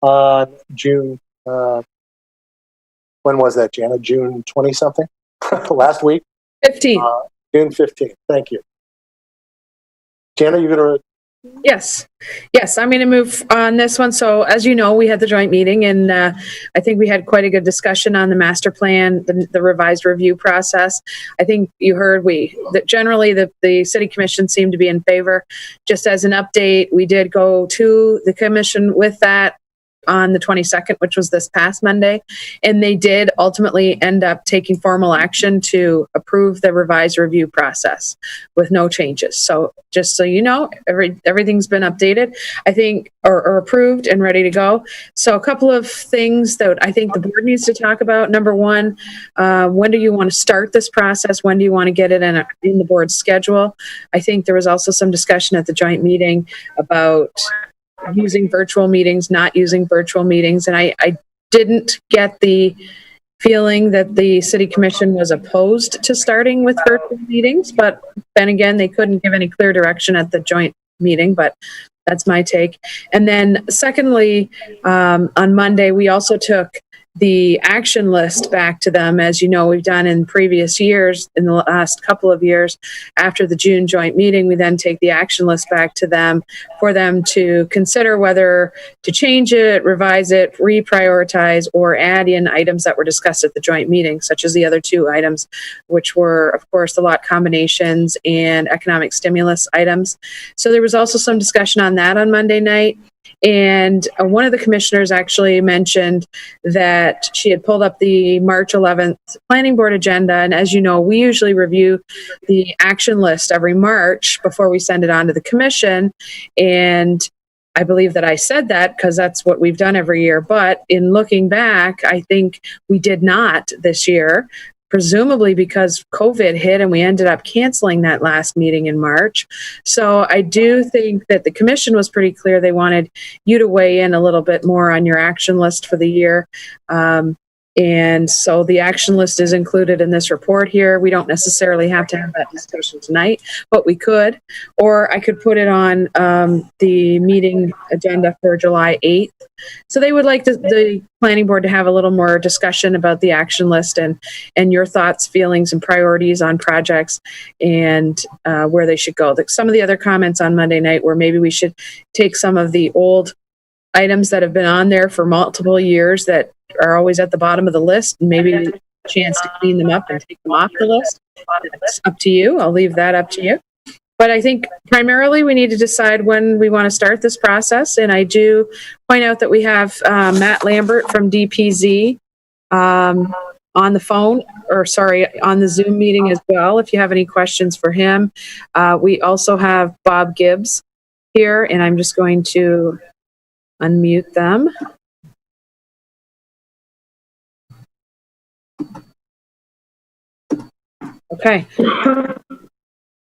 on June, when was that, Jana? June 20-something? Last week? 15. June 15th. Thank you. Jana, you going to? Yes. I'm going to move on this one. So as you know, we had the joint meeting, and I think we had quite a good discussion on the master plan, the revised review process. I think you heard that generally the City Commission seemed to be in favor. Just as an update, we did go to the Commission with that on the 22nd, which was this past Monday, and they did ultimately end up taking formal action to approve the revised review process with no changes. So just so you know, everything's been updated, I think, or approved and ready to go. So a couple of things that I think the board needs to talk about. Number one, when do you want to start this process? When do you want to get it in the board's schedule? I think there was also some discussion at the joint meeting about using virtual meetings, not using virtual meetings. And I didn't get the feeling that the City Commission was opposed to starting with virtual meetings, but then again, they couldn't give any clear direction at the joint meeting, but that's my take. And then secondly, on Monday, we also took the action list back to them, as you know, we've done in previous years, in the last couple of years. After the June joint meeting, we then take the action list back to them for them to consider whether to change it, revise it, reprioritize, or add in items that were discussed at the joint meeting, such as the other two items, which were, of course, the lot combinations and economic stimulus items. So there was also some discussion on that on Monday night. And one of the commissioners actually mentioned that she had pulled up the March 11th planning board agenda. And as you know, we usually review the action list every March before we send it on to the commission. And I believe that I said that because that's what we've done every year. But in looking back, I think we did not this year, presumably because COVID hit and we ended up canceling that last meeting in March. So I do think that the commission was pretty clear they wanted you to weigh in a little bit more on your action list for the year. And so the action list is included in this report here. We don't necessarily have to have that discussion tonight, but we could, or I could put it on the meeting agenda for July 8th. So they would like the planning board to have a little more discussion about the action list and your thoughts, feelings, and priorities on projects and where they should go. Some of the other comments on Monday night were maybe we should take some of the old items that have been on there for multiple years that are always at the bottom of the list, and maybe a chance to clean them up and take them off the list. It's up to you. I'll leave that up to you. But I think primarily we need to decide when we want to start this process. And I do point out that we have Matt Lambert from DPZ on the phone, or sorry, on the Zoom meeting as well, if you have any questions for him. We also have Bob Gibbs here, and I'm just going to unmute them. Okay.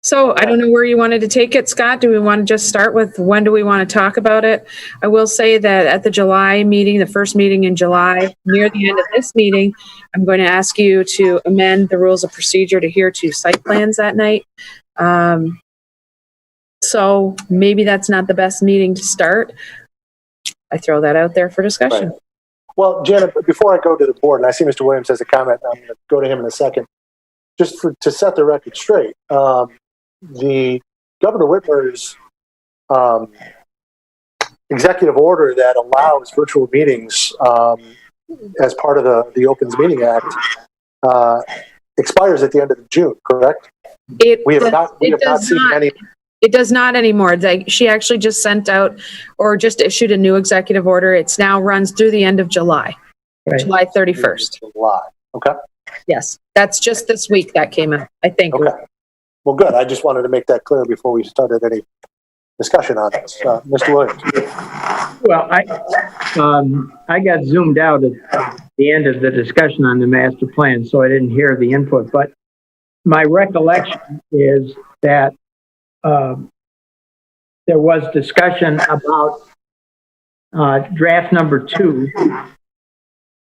So I don't know where you wanted to take it, Scott. Do we want to just start with when do we want to talk about it? I will say that at the July meeting, the first meeting in July, near the end of this meeting, I'm going to ask you to amend the rules of procedure to adhere to site plans that night. So maybe that's not the best meeting to start. I throw that out there for discussion. Right. Well, Janet, before I go to the board, and I see Mr. Williams has a comment, I'm going to go to him in a second. Just to set the record straight, the Governor Whitmer's executive order that allows virtual meetings as part of the Opens Meeting Act expires at the end of June, correct? We have not seen any. It does not anymore. She actually just sent out or just issued a new executive order. It's now runs through the end of July, Right. July 31st. July. Okay. Yes, that's just this week that came out, I think. Okay. Well, good. I just wanted to make that clear before we started any discussion on this. Mr. Williams. Well, I got zoomed out at the end of the discussion on the master plan, so I didn't hear the input, but my recollection is that there was discussion about draft number 2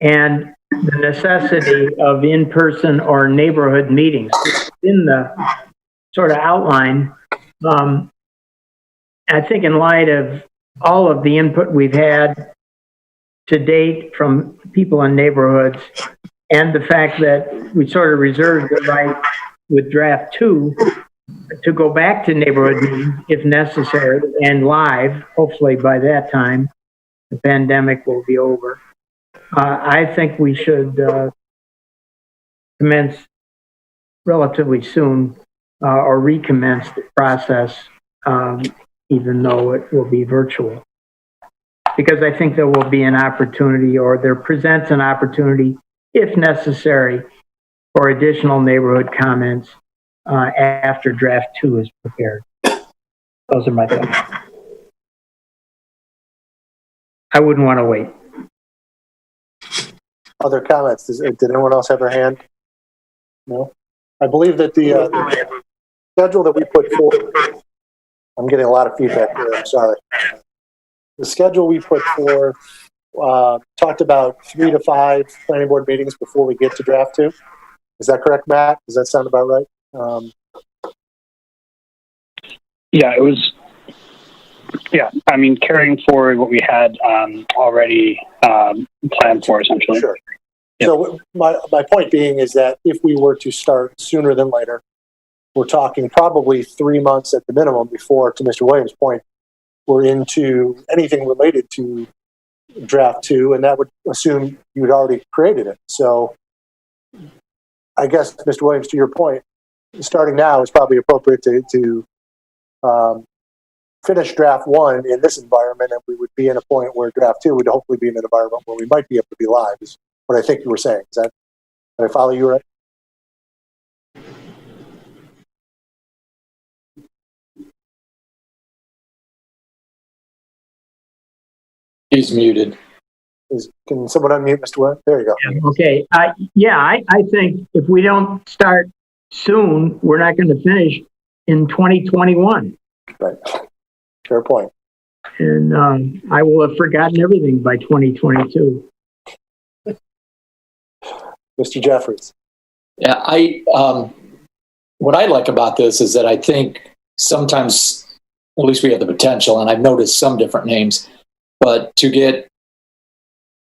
and the necessity of in-person or neighborhood meetings. In the sort of outline, I think in light of all of the input we've had to date from people in neighborhoods and the fact that we sort of reserved the right with draft 2 to go back to neighborhood meetings if necessary and live, hopefully by that time, the pandemic will be over. I think we should commence relatively soon or recommence the process, even though it will be virtual. Because I think there will be an opportunity, or there presents an opportunity, if necessary, for additional neighborhood comments after draft 2 is prepared. Those are my thoughts. I wouldn't want to wait. Other comments? Did anyone else have their hand? No? I believe that the schedule that we put forward, I'm getting a lot of feedback here, I'm sorry. The schedule we put forward talked about 3 to 5 planning board meetings before we get to draft 2. Is that correct, Matt? Does that sound about right? Yeah, it was. Yeah, I mean, carrying forward what we had already planned for, essentially. Sure. Yep. So my point being is that if we were to start sooner than later, we're talking probably 3 months at the minimum before, to Mr. Williams' point, we're into anything related to draft 2, and that would assume you had already created it. So I guess, Mr. Williams, to your point, starting now is probably appropriate to finish draft 1 in this environment, and we would be in a point where draft 2 would hopefully be in an environment where we might be able to be live, is what I think you were saying. Is that, did I follow you right? He's muted. Can someone unmute Mr. Williams? There you go. Okay. I think if we don't start soon, we're not going to finish in 2021. Right. Fair point. And I will have forgotten everything by 2022. Mr. Jeffries. Yeah, what I like about this is that I think sometimes, at least we have the potential, and I've noticed some different names, but to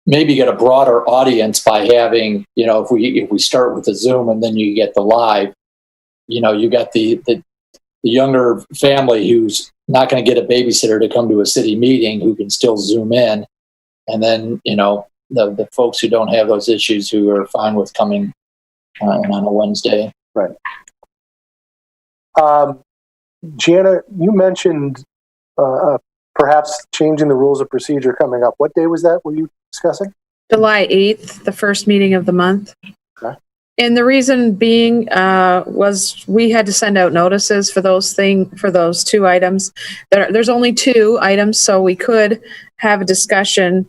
maybe get a broader audience by having, if we start with the Zoom and then you get the live, you got the younger family who's not going to get a babysitter to come to a city meeting who can still Zoom in. And then, the folks who don't have those issues who are fine with coming on a Wednesday. Right. Gianna, you mentioned perhaps changing the rules of procedure coming up. What day was that? Were you discussing? July 8th, the first meeting of the month. Okay. And the reason being was we had to send out notices for those 2 items. There's only 2 items, so we could have a discussion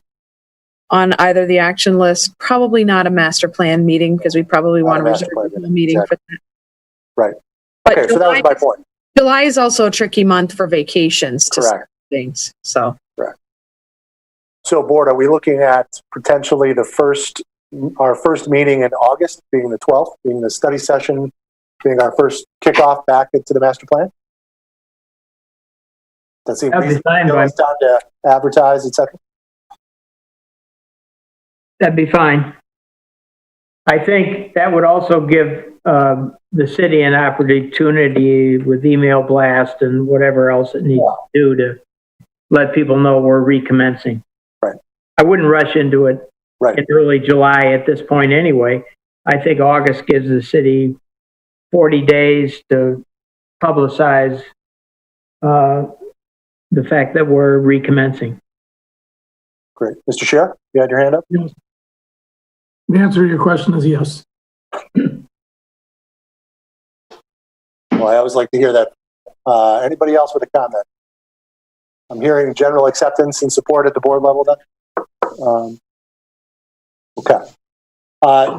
on either the action list, probably not a master plan meeting, because we probably want to reserve a meeting exactly. for that. Right. But Okay, so that was my point. July is also a tricky month for vacations to Correct. things. So Correct. So, board, are we looking at potentially our first meeting in August, being the 12th, being the study session, being our first kickoff back into the master plan? That seems reasonable. It's time to advertise, etc. That'd be fine. I think that would also give the city an opportunity with email blast and whatever else it needs to do to let people know we're recommencing. Right. I wouldn't rush into it right. in early July at this point anyway. I think August gives the city 40 days to publicize the fact that we're recommencing. Great. Mr. Pcehr, you had your hand up? Yes. The answer to your question is yes. Well, I always like to hear that. Anybody else with a comment? I'm hearing general acceptance and support at the board level then. Okay.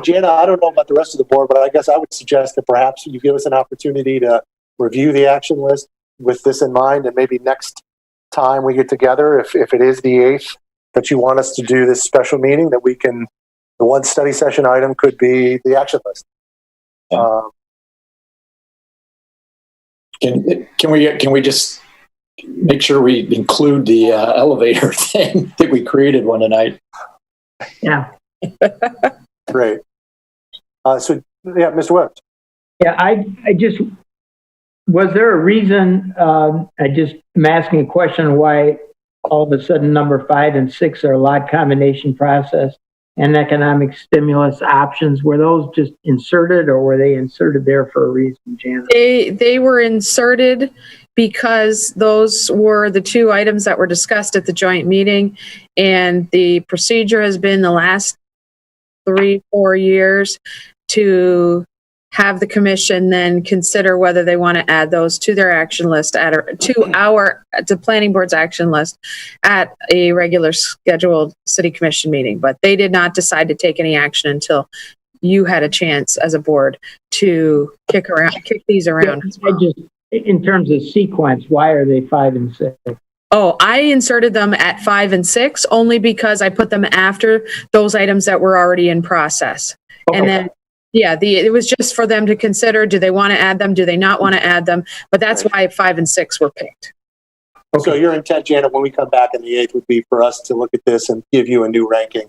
Jana, I don't know about the rest of the board, but I guess I would suggest that perhaps you give us an opportunity to review the action list with this in mind, and maybe next time we get together, if it is the 8th that you want us to do this special meeting, that we can, the one study session item could be the action list. Can we just make sure we include the elevator thing? I think we created one tonight. Yeah. Great. So, yeah, Mr. Webb. Yeah, I just, was there a reason, I'm asking a question why all of a sudden number 5 and 6 are lot combination process and economic stimulus options? Were those just inserted, or were they inserted there for a reason, Janet? They were inserted because those were the 2 items that were discussed at the joint meeting, and the procedure has been the last 3-4 years to have the commission then consider whether they want to add those to their action list to planning board's action list at a regular scheduled city commission meeting. But they did not decide to take any action until you had a chance as a board to kick these around. Yeah, in terms of sequence, why are they 5 and 6? Oh, I inserted them at 5 and 6 only because I put them after those items that were already in process. Okay. And then, yeah, it was just for them to consider, do they want to add them? Do they not want to add them? But that's why 5 and 6 were picked. Okay. So your intent, Janet, when we come back on the 8th would be for us to look at this and give you a new ranking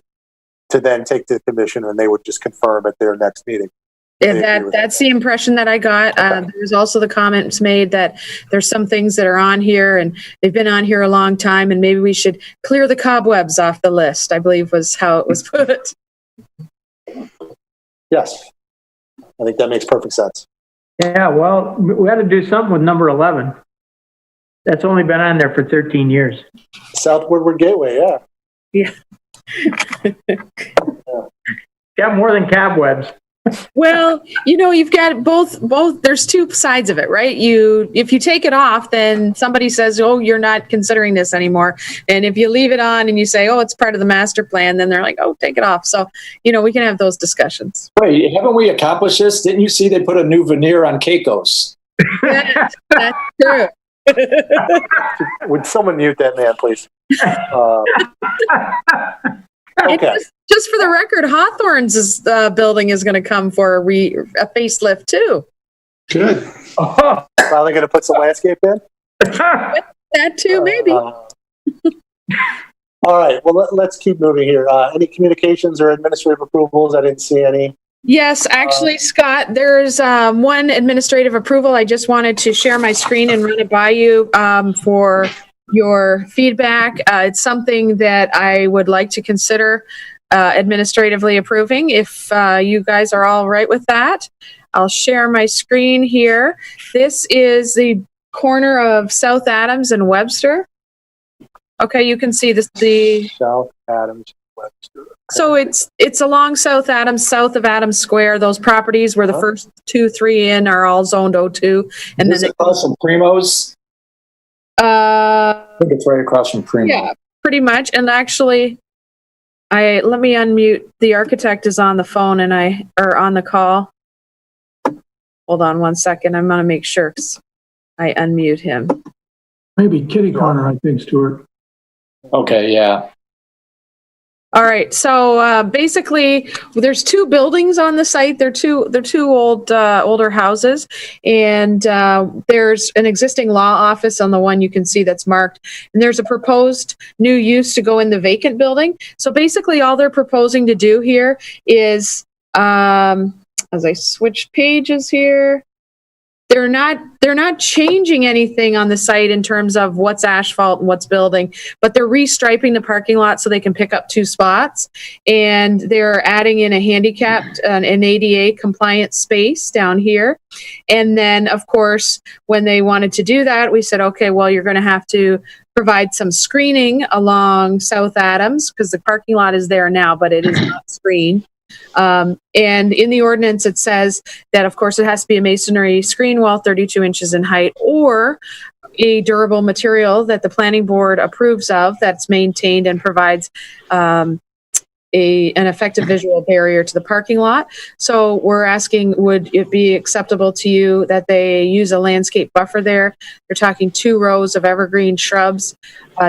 to then take to the commission, and they would just confirm at their next meeting. That's the impression that I got. Okay. There's also the comments made that there's some things that are on here and they've been on here a long time, and maybe we should clear the cobwebs off the list, I believe was how it was put. Yes. I think that makes perfect sense. Yeah, well, we had to do something with number 11. That's only been on there for 13 years. South Woodward Gateway, yeah. Yeah. Got more than cobwebs. Well, you've got both, there's 2 sides of it, right? If you take it off, then somebody says, oh, you're not considering this anymore. And if you leave it on and you say, oh, it's part of the master plan, then they're like, oh, take it off. So, we can have those discussions. Wait, haven't we accomplished this? Didn't you see they put a new veneer on Keiko's? That's true. Would someone mute that man, please? Okay. Just for the record, Hawthorne's building is going to come for a facelift too. Good. Finally going to put some landscape in? That too, maybe. All right. Well, let's keep moving here. Any communications or administrative approvals? I didn't see any. Yes, actually, Scott, there's one administrative approval. I just wanted to share my screen and run it by you for your feedback. It's something that I would like to consider administratively approving, if you guys are all right with that. I'll share my screen here. This is the corner of South Adams and Webster. Okay, you can see this. The South Adams, Webster. Okay. So it's along South Adams, south of Adams Square. Those properties where the first 2-3 in are all zoned O2, and is then it across from Primo's? I think it's right across from Primo. Yeah, pretty much. And actually, let me unmute. The architect is on the phone or on the call. Hold on one second. I'm going to make sure I unmute him. Maybe kitty corner, I think, Stuart. Okay, yeah. All right. So basically, there's 2 buildings on the site. They're two older houses, and there's an existing law office on the one you can see that's marked. And there's a proposed new use to go in the vacant building. So basically, all they're proposing to do here is as I switch pages here, they're not changing anything on the site in terms of what's asphalt and what's building, but they're restriping the parking lot so they can pick up 2 spots, and they're adding in a handicapped, an ADA compliant space down here. And then, of course, when they wanted to do that, we said, okay, well, you're going to have to provide some screening along South Adams because the parking lot is there now, but it is not screened. And in the ordinance, it says that, of course, it has to be a masonry screen wall 32 inches in height or a durable material that the planning board approves of that's maintained and provides an effective visual barrier to the parking lot. So we're asking, would it be acceptable to you that they use a landscape buffer there? They're talking 2 rows of evergreen shrubs,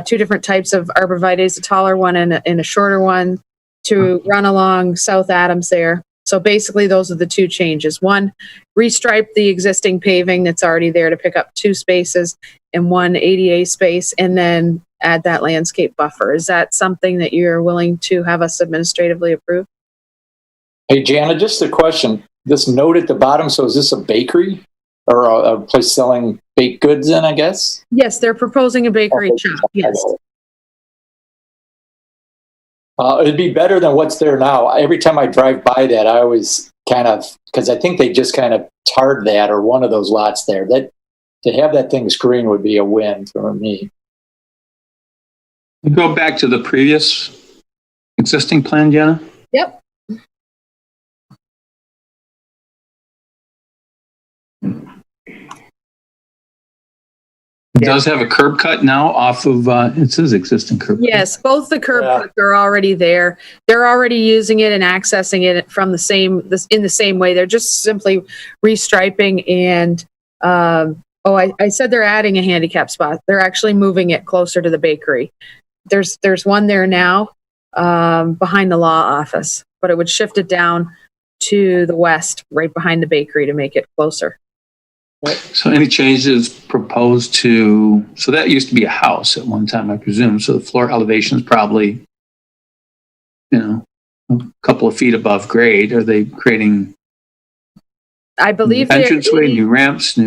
2 different types of arborvitaes, a taller one and a shorter one, to run along South Adams there. So basically those are the 2 changes. 1, restripe the existing paving that's already there to pick up 2 spaces and 1 ADA space, and then add that landscape buffer. Is that something that you're willing to have us administratively approve? Hey, Jana, just a question. This note at the bottom, so is this a bakery or a place selling baked goods in, I guess? Yes, they're proposing a bakery shop, yes. It'd be better than what's there now. Every time I drive by that, I always kind of, because I think they just kind of tarred that or one of those lots there. That to have that thing screened would be a win for me. Go back to the previous existing plan, Jenna. Yep. It does have a curb cut now off of, it says existing curb cut. Yes, both the curb cuts are already there. They're already using it and accessing it from in the same way. They're just simply restriping and, I said they're adding a handicap spot. They're actually moving it closer to the bakery. There's one there now, behind the law office, but it would shift it down to the west, right behind the bakery to make it closer. So any changes proposed to, so that used to be a house at one time, I presume. So the floor elevation is probably, a couple of feet above grade. Are they creating I believe entranceway, new ramps,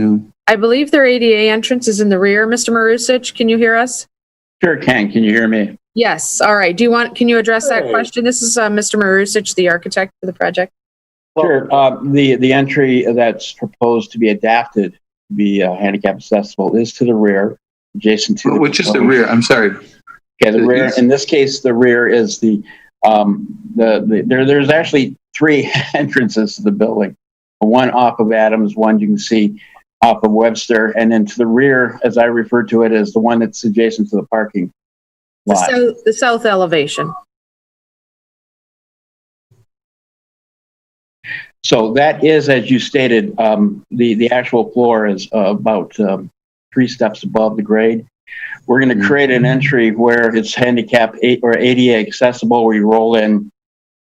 I believe their ADA entrance is in the rear. Mr. Marusich, can you hear us? Sure can. Can you hear me? Yes. All right. Can you address that question? This is Mr. Marusich, the architect for the project. Sure. The entry that's proposed to be adapted to be handicap accessible is to the rear, adjacent to. Which is the rear? I'm sorry. Yeah, the rear. In this case, the rear is there's actually 3 entrances to the building. One off of Adams, one you can see off of Webster, and then to the rear, as I refer to it, is the one that's adjacent to the parking lot. The south elevation. So that is, as you stated, the actual floor is about 3 steps above the grade. We're going to create an entry where it's handicap or ADA accessible, where you roll in,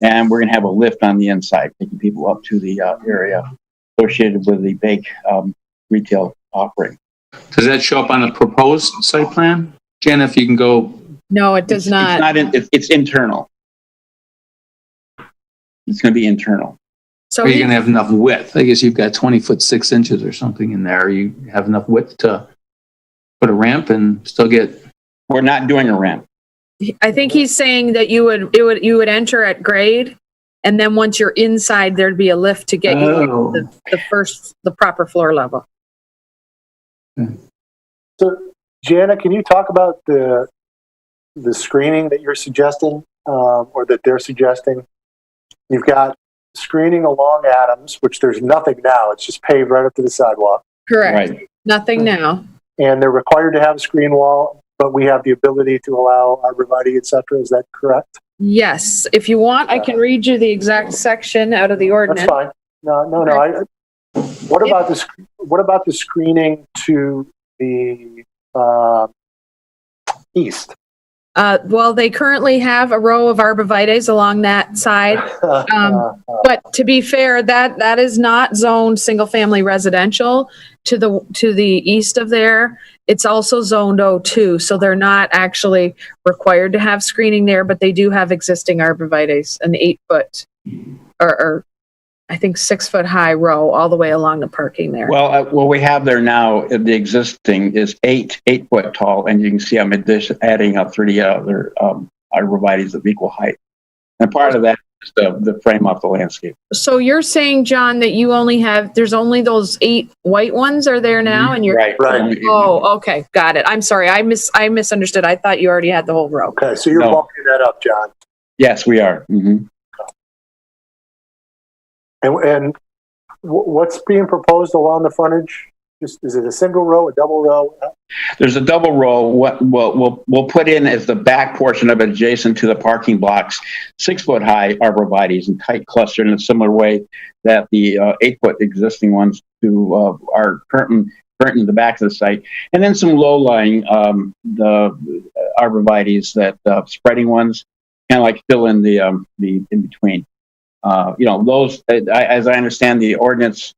and we're going to have a lift on the inside, taking people up to the area associated with the bake retail offering. Does that show up on the proposed site plan? Jen, if you can go. No, it does not. It's internal. It's going to be internal. So you're going to have enough width. I guess you've got 20 foot 6 inches or something in there. You have enough width to put a ramp and still get. We're not doing a ramp. I think he's saying that you would enter at grade, and then once you're inside, there'd be a lift to get you to the proper floor level. So, Jana, can you talk about the screening that you're suggesting, or that they're suggesting? You've got screening along Adams, which there's nothing now. It's just paved right up to the sidewalk. Correct. Right. Nothing now. And they're required to have a screen wall, but we have the ability to allow arborvitae, et cetera. Is that correct? Yes. If you want, I can read you the exact section out of the ordinance. That's fine. No. What about the screening to the east? Well, they currently have a row of arborvitaes along that side. But to be fair, that is not zoned single-family residential to the east of there. It's also zoned O2, so they're not actually required to have screening there, but they do have existing arborvitaes, an 8-foot or I think 6-foot high row all the way along the parking there. Well, what we have there now, the existing is 8 foot tall, and you can see I'm adding up 30 other arborvitaes of equal height. And part of that is the frame off the landscape. So you're saying, John, that you only have, there's only those 8 white ones are there now, and you're Right. Oh, okay, got it. I'm sorry, I misunderstood. I thought you already had the whole row. Okay, so you're No. bumping that up, John. Yes, we are. Mm-hmm. And what's being proposed along the frontage? Is it a single row, a double row? There's a double row. What we'll put in as the back portion of it, adjacent to the parking blocks, 6-foot high arborvitaes and tight clustered in a similar way that the 8-foot existing ones are curtain in the back of the site, and then some low-lying the arborvitaes that spreading ones, kind of like fill in the in between. Those, as I understand, the ordinance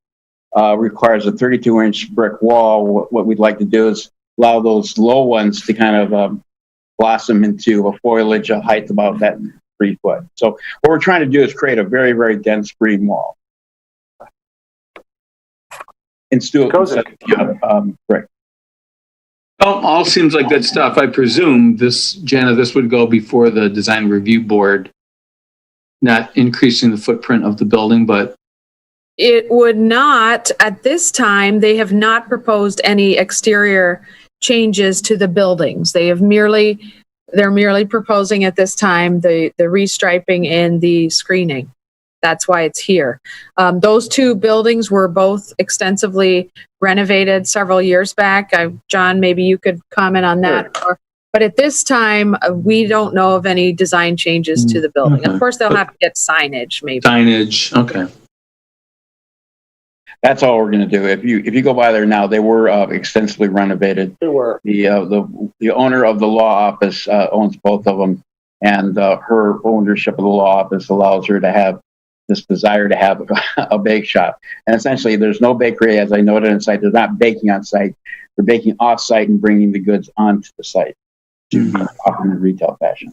requires a 32-inch brick wall. What we'd like to do is allow those low ones to kind of blossom into a foliage, a height about that 3 foot. So what we're trying to do is create a very, very dense green wall. And still brick. All seems like good stuff. I presume Jana, this would go before the design review board, not increasing the footprint of the building, but It would not, at this time, they have not proposed any exterior changes to the buildings. They're merely proposing at this time the restriping and the screening. That's why it's here. Those 2 buildings were both extensively renovated several years back. John, maybe you could comment on that. Sure. But at this time, we don't know of any design changes to the building. Okay. Of course, they'll have to get signage, maybe. Signage, okay. That's all we're going to do. If you go by there now, they were extensively renovated. They were. The owner of the law office owns both of them, and her ownership of the law office allows her to have this desire to have a bake shop. And essentially, there's no bakery, as I noted in site. They're not baking on site. They're baking off site and bringing the goods onto the site to be offered in a retail fashion.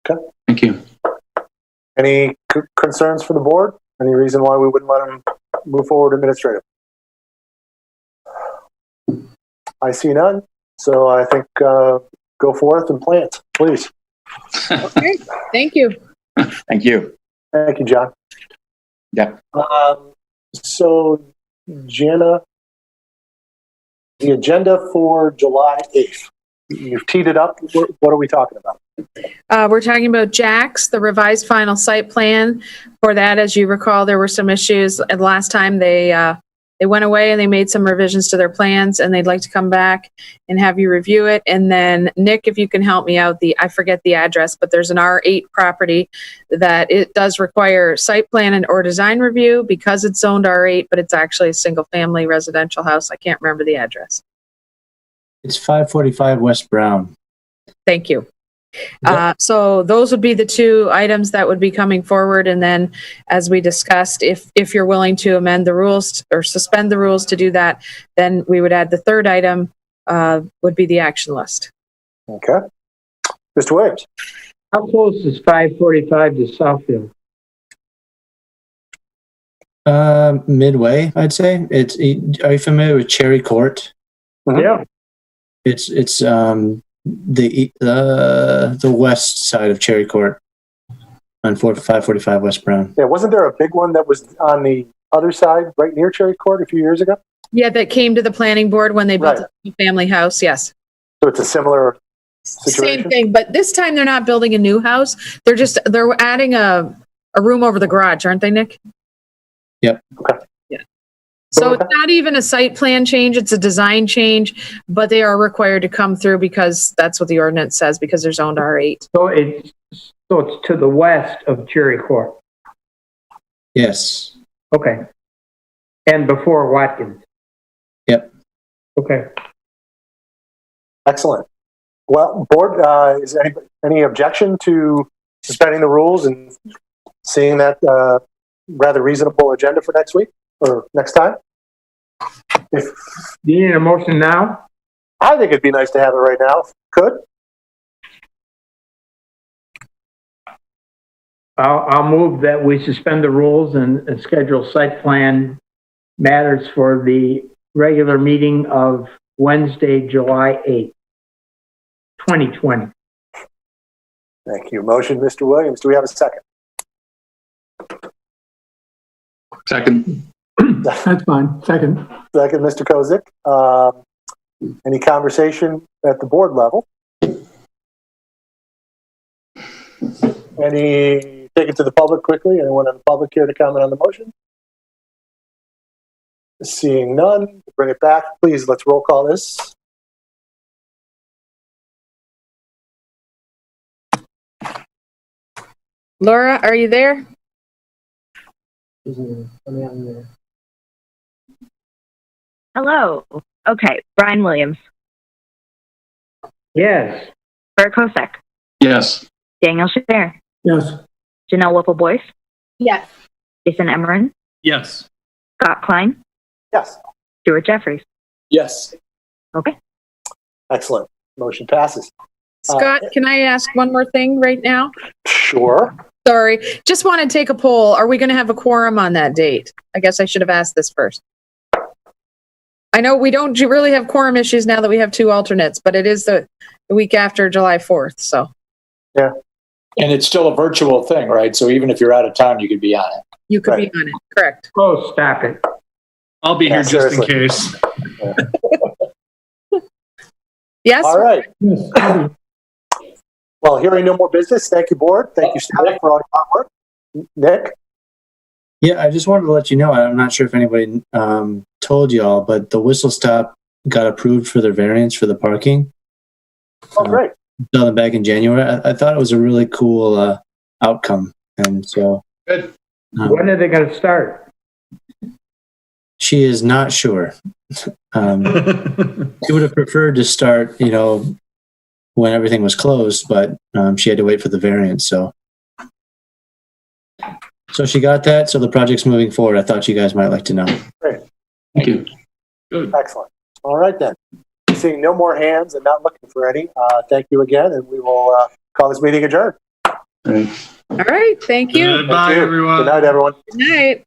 Okay. Thank you. Any concerns for the board? Any reason why we wouldn't let them move forward administratively? I see none. So I think go forth and plant, please. Okay, thank you. Thank you. Thank you, John. Yeah. So, Jana, the agenda for July 8th, you've teed it up. What are we talking about? We're talking about Jack's, the revised final site plan. For that, as you recall, there were some issues. And last time they went away and they made some revisions to their plans, and they'd like to come back and have you review it. And then, Nick, if you can help me out, I forget the address, but there's an R8 property that it does require site plan and or design review because it's zoned R8, but it's actually a single-family residential house. I can't remember the address. It's 545 West Brown. Thank you. So those would be the 2 items that would be coming forward. And then, as we discussed, if you're willing to amend the rules or suspend the rules to do that, then we would add the 3rd item would be the action list. Okay. Mr. Williams. How close is 545 to Southfield? Midway, I'd say. Are you familiar with Cherry Court? Yeah. It's the west side of Cherry Court on 545 West Brown. Yeah, wasn't there a big one that was on the other side, right near Cherry Court, a few years ago? Yeah, that came to the planning board when they built a family house. Yes. So it's a similar situation? Same thing, but this time they're not building a new house. They're adding a room over the garage, aren't they, Nick? Yep. Okay. Yeah. So it's not even a site plan change, it's a design change, but they are required to come through because that's what the ordinance says, because they're zoned R8. So it's to the west of Cherry Court. Yes. Okay. And before Watkins. Yep. Okay. Excellent. Well, board, is there any objection to suspending the rules and seeing that rather reasonable agenda for next week or next time? Do you need a motion now? I think it'd be nice to have it right now. Could? I'll move that we suspend the rules and schedule site plan matters for the regular meeting of Wednesday, July 8th, 2020. Thank you. Motion, Mr. Williams. Do we have a second? Second. That's fine. Second. Second, Mr. Kozik. Any conversation at the board level? Any, take it to the public quickly. Anyone in the public here to comment on the motion? Seeing none, bring it back. Please, let's roll call this. Laura, are you there? Hello. Okay. Brian Williams. Yes. Bert Kosak. Yes. Daniel Pcehr. Yes. Janelle Whipple-Boyce. Yes. Jason Emmerman. Yes. Scott Klein. Yes. Stuart Jeffries. Yes. Okay. Excellent. Motion passes. Scott, can I ask one more thing right now? Sure. Sorry. Just want to take a poll. Are we going to have a quorum on that date? I guess I should have asked this first. I know we don't really have quorum issues now that we have 2 alternates, but it is the week after July 4th, so. Yeah. And it's still a virtual thing, right? So even if you're out of town, you could be on it. You could be on it, correct. Oh, stop it. I'll be here just in case. Yes? All right. Well, hearing no more business, thank you, board. Thank you, staff, for all your hard work. Nick? Yeah, I just wanted to let you know, I'm not sure if anybody told you all, but the Whistle Stop got approved for their variance for the parking. Oh, great. Saw them back in January. I thought it was a really cool outcome. And so. Good. When are they going to start? She is not sure. She would have preferred to start, when everything was closed, but she had to wait for the variance. So she got that. So the project's moving forward. I thought you guys might like to know. Great. Thank you. Good. Excellent. All right, then. Seeing no more hands and not looking for any, thank you again, and we will call this meeting adjourned. All right. Thank you. Goodbye, everyone. Good night, everyone. Good night.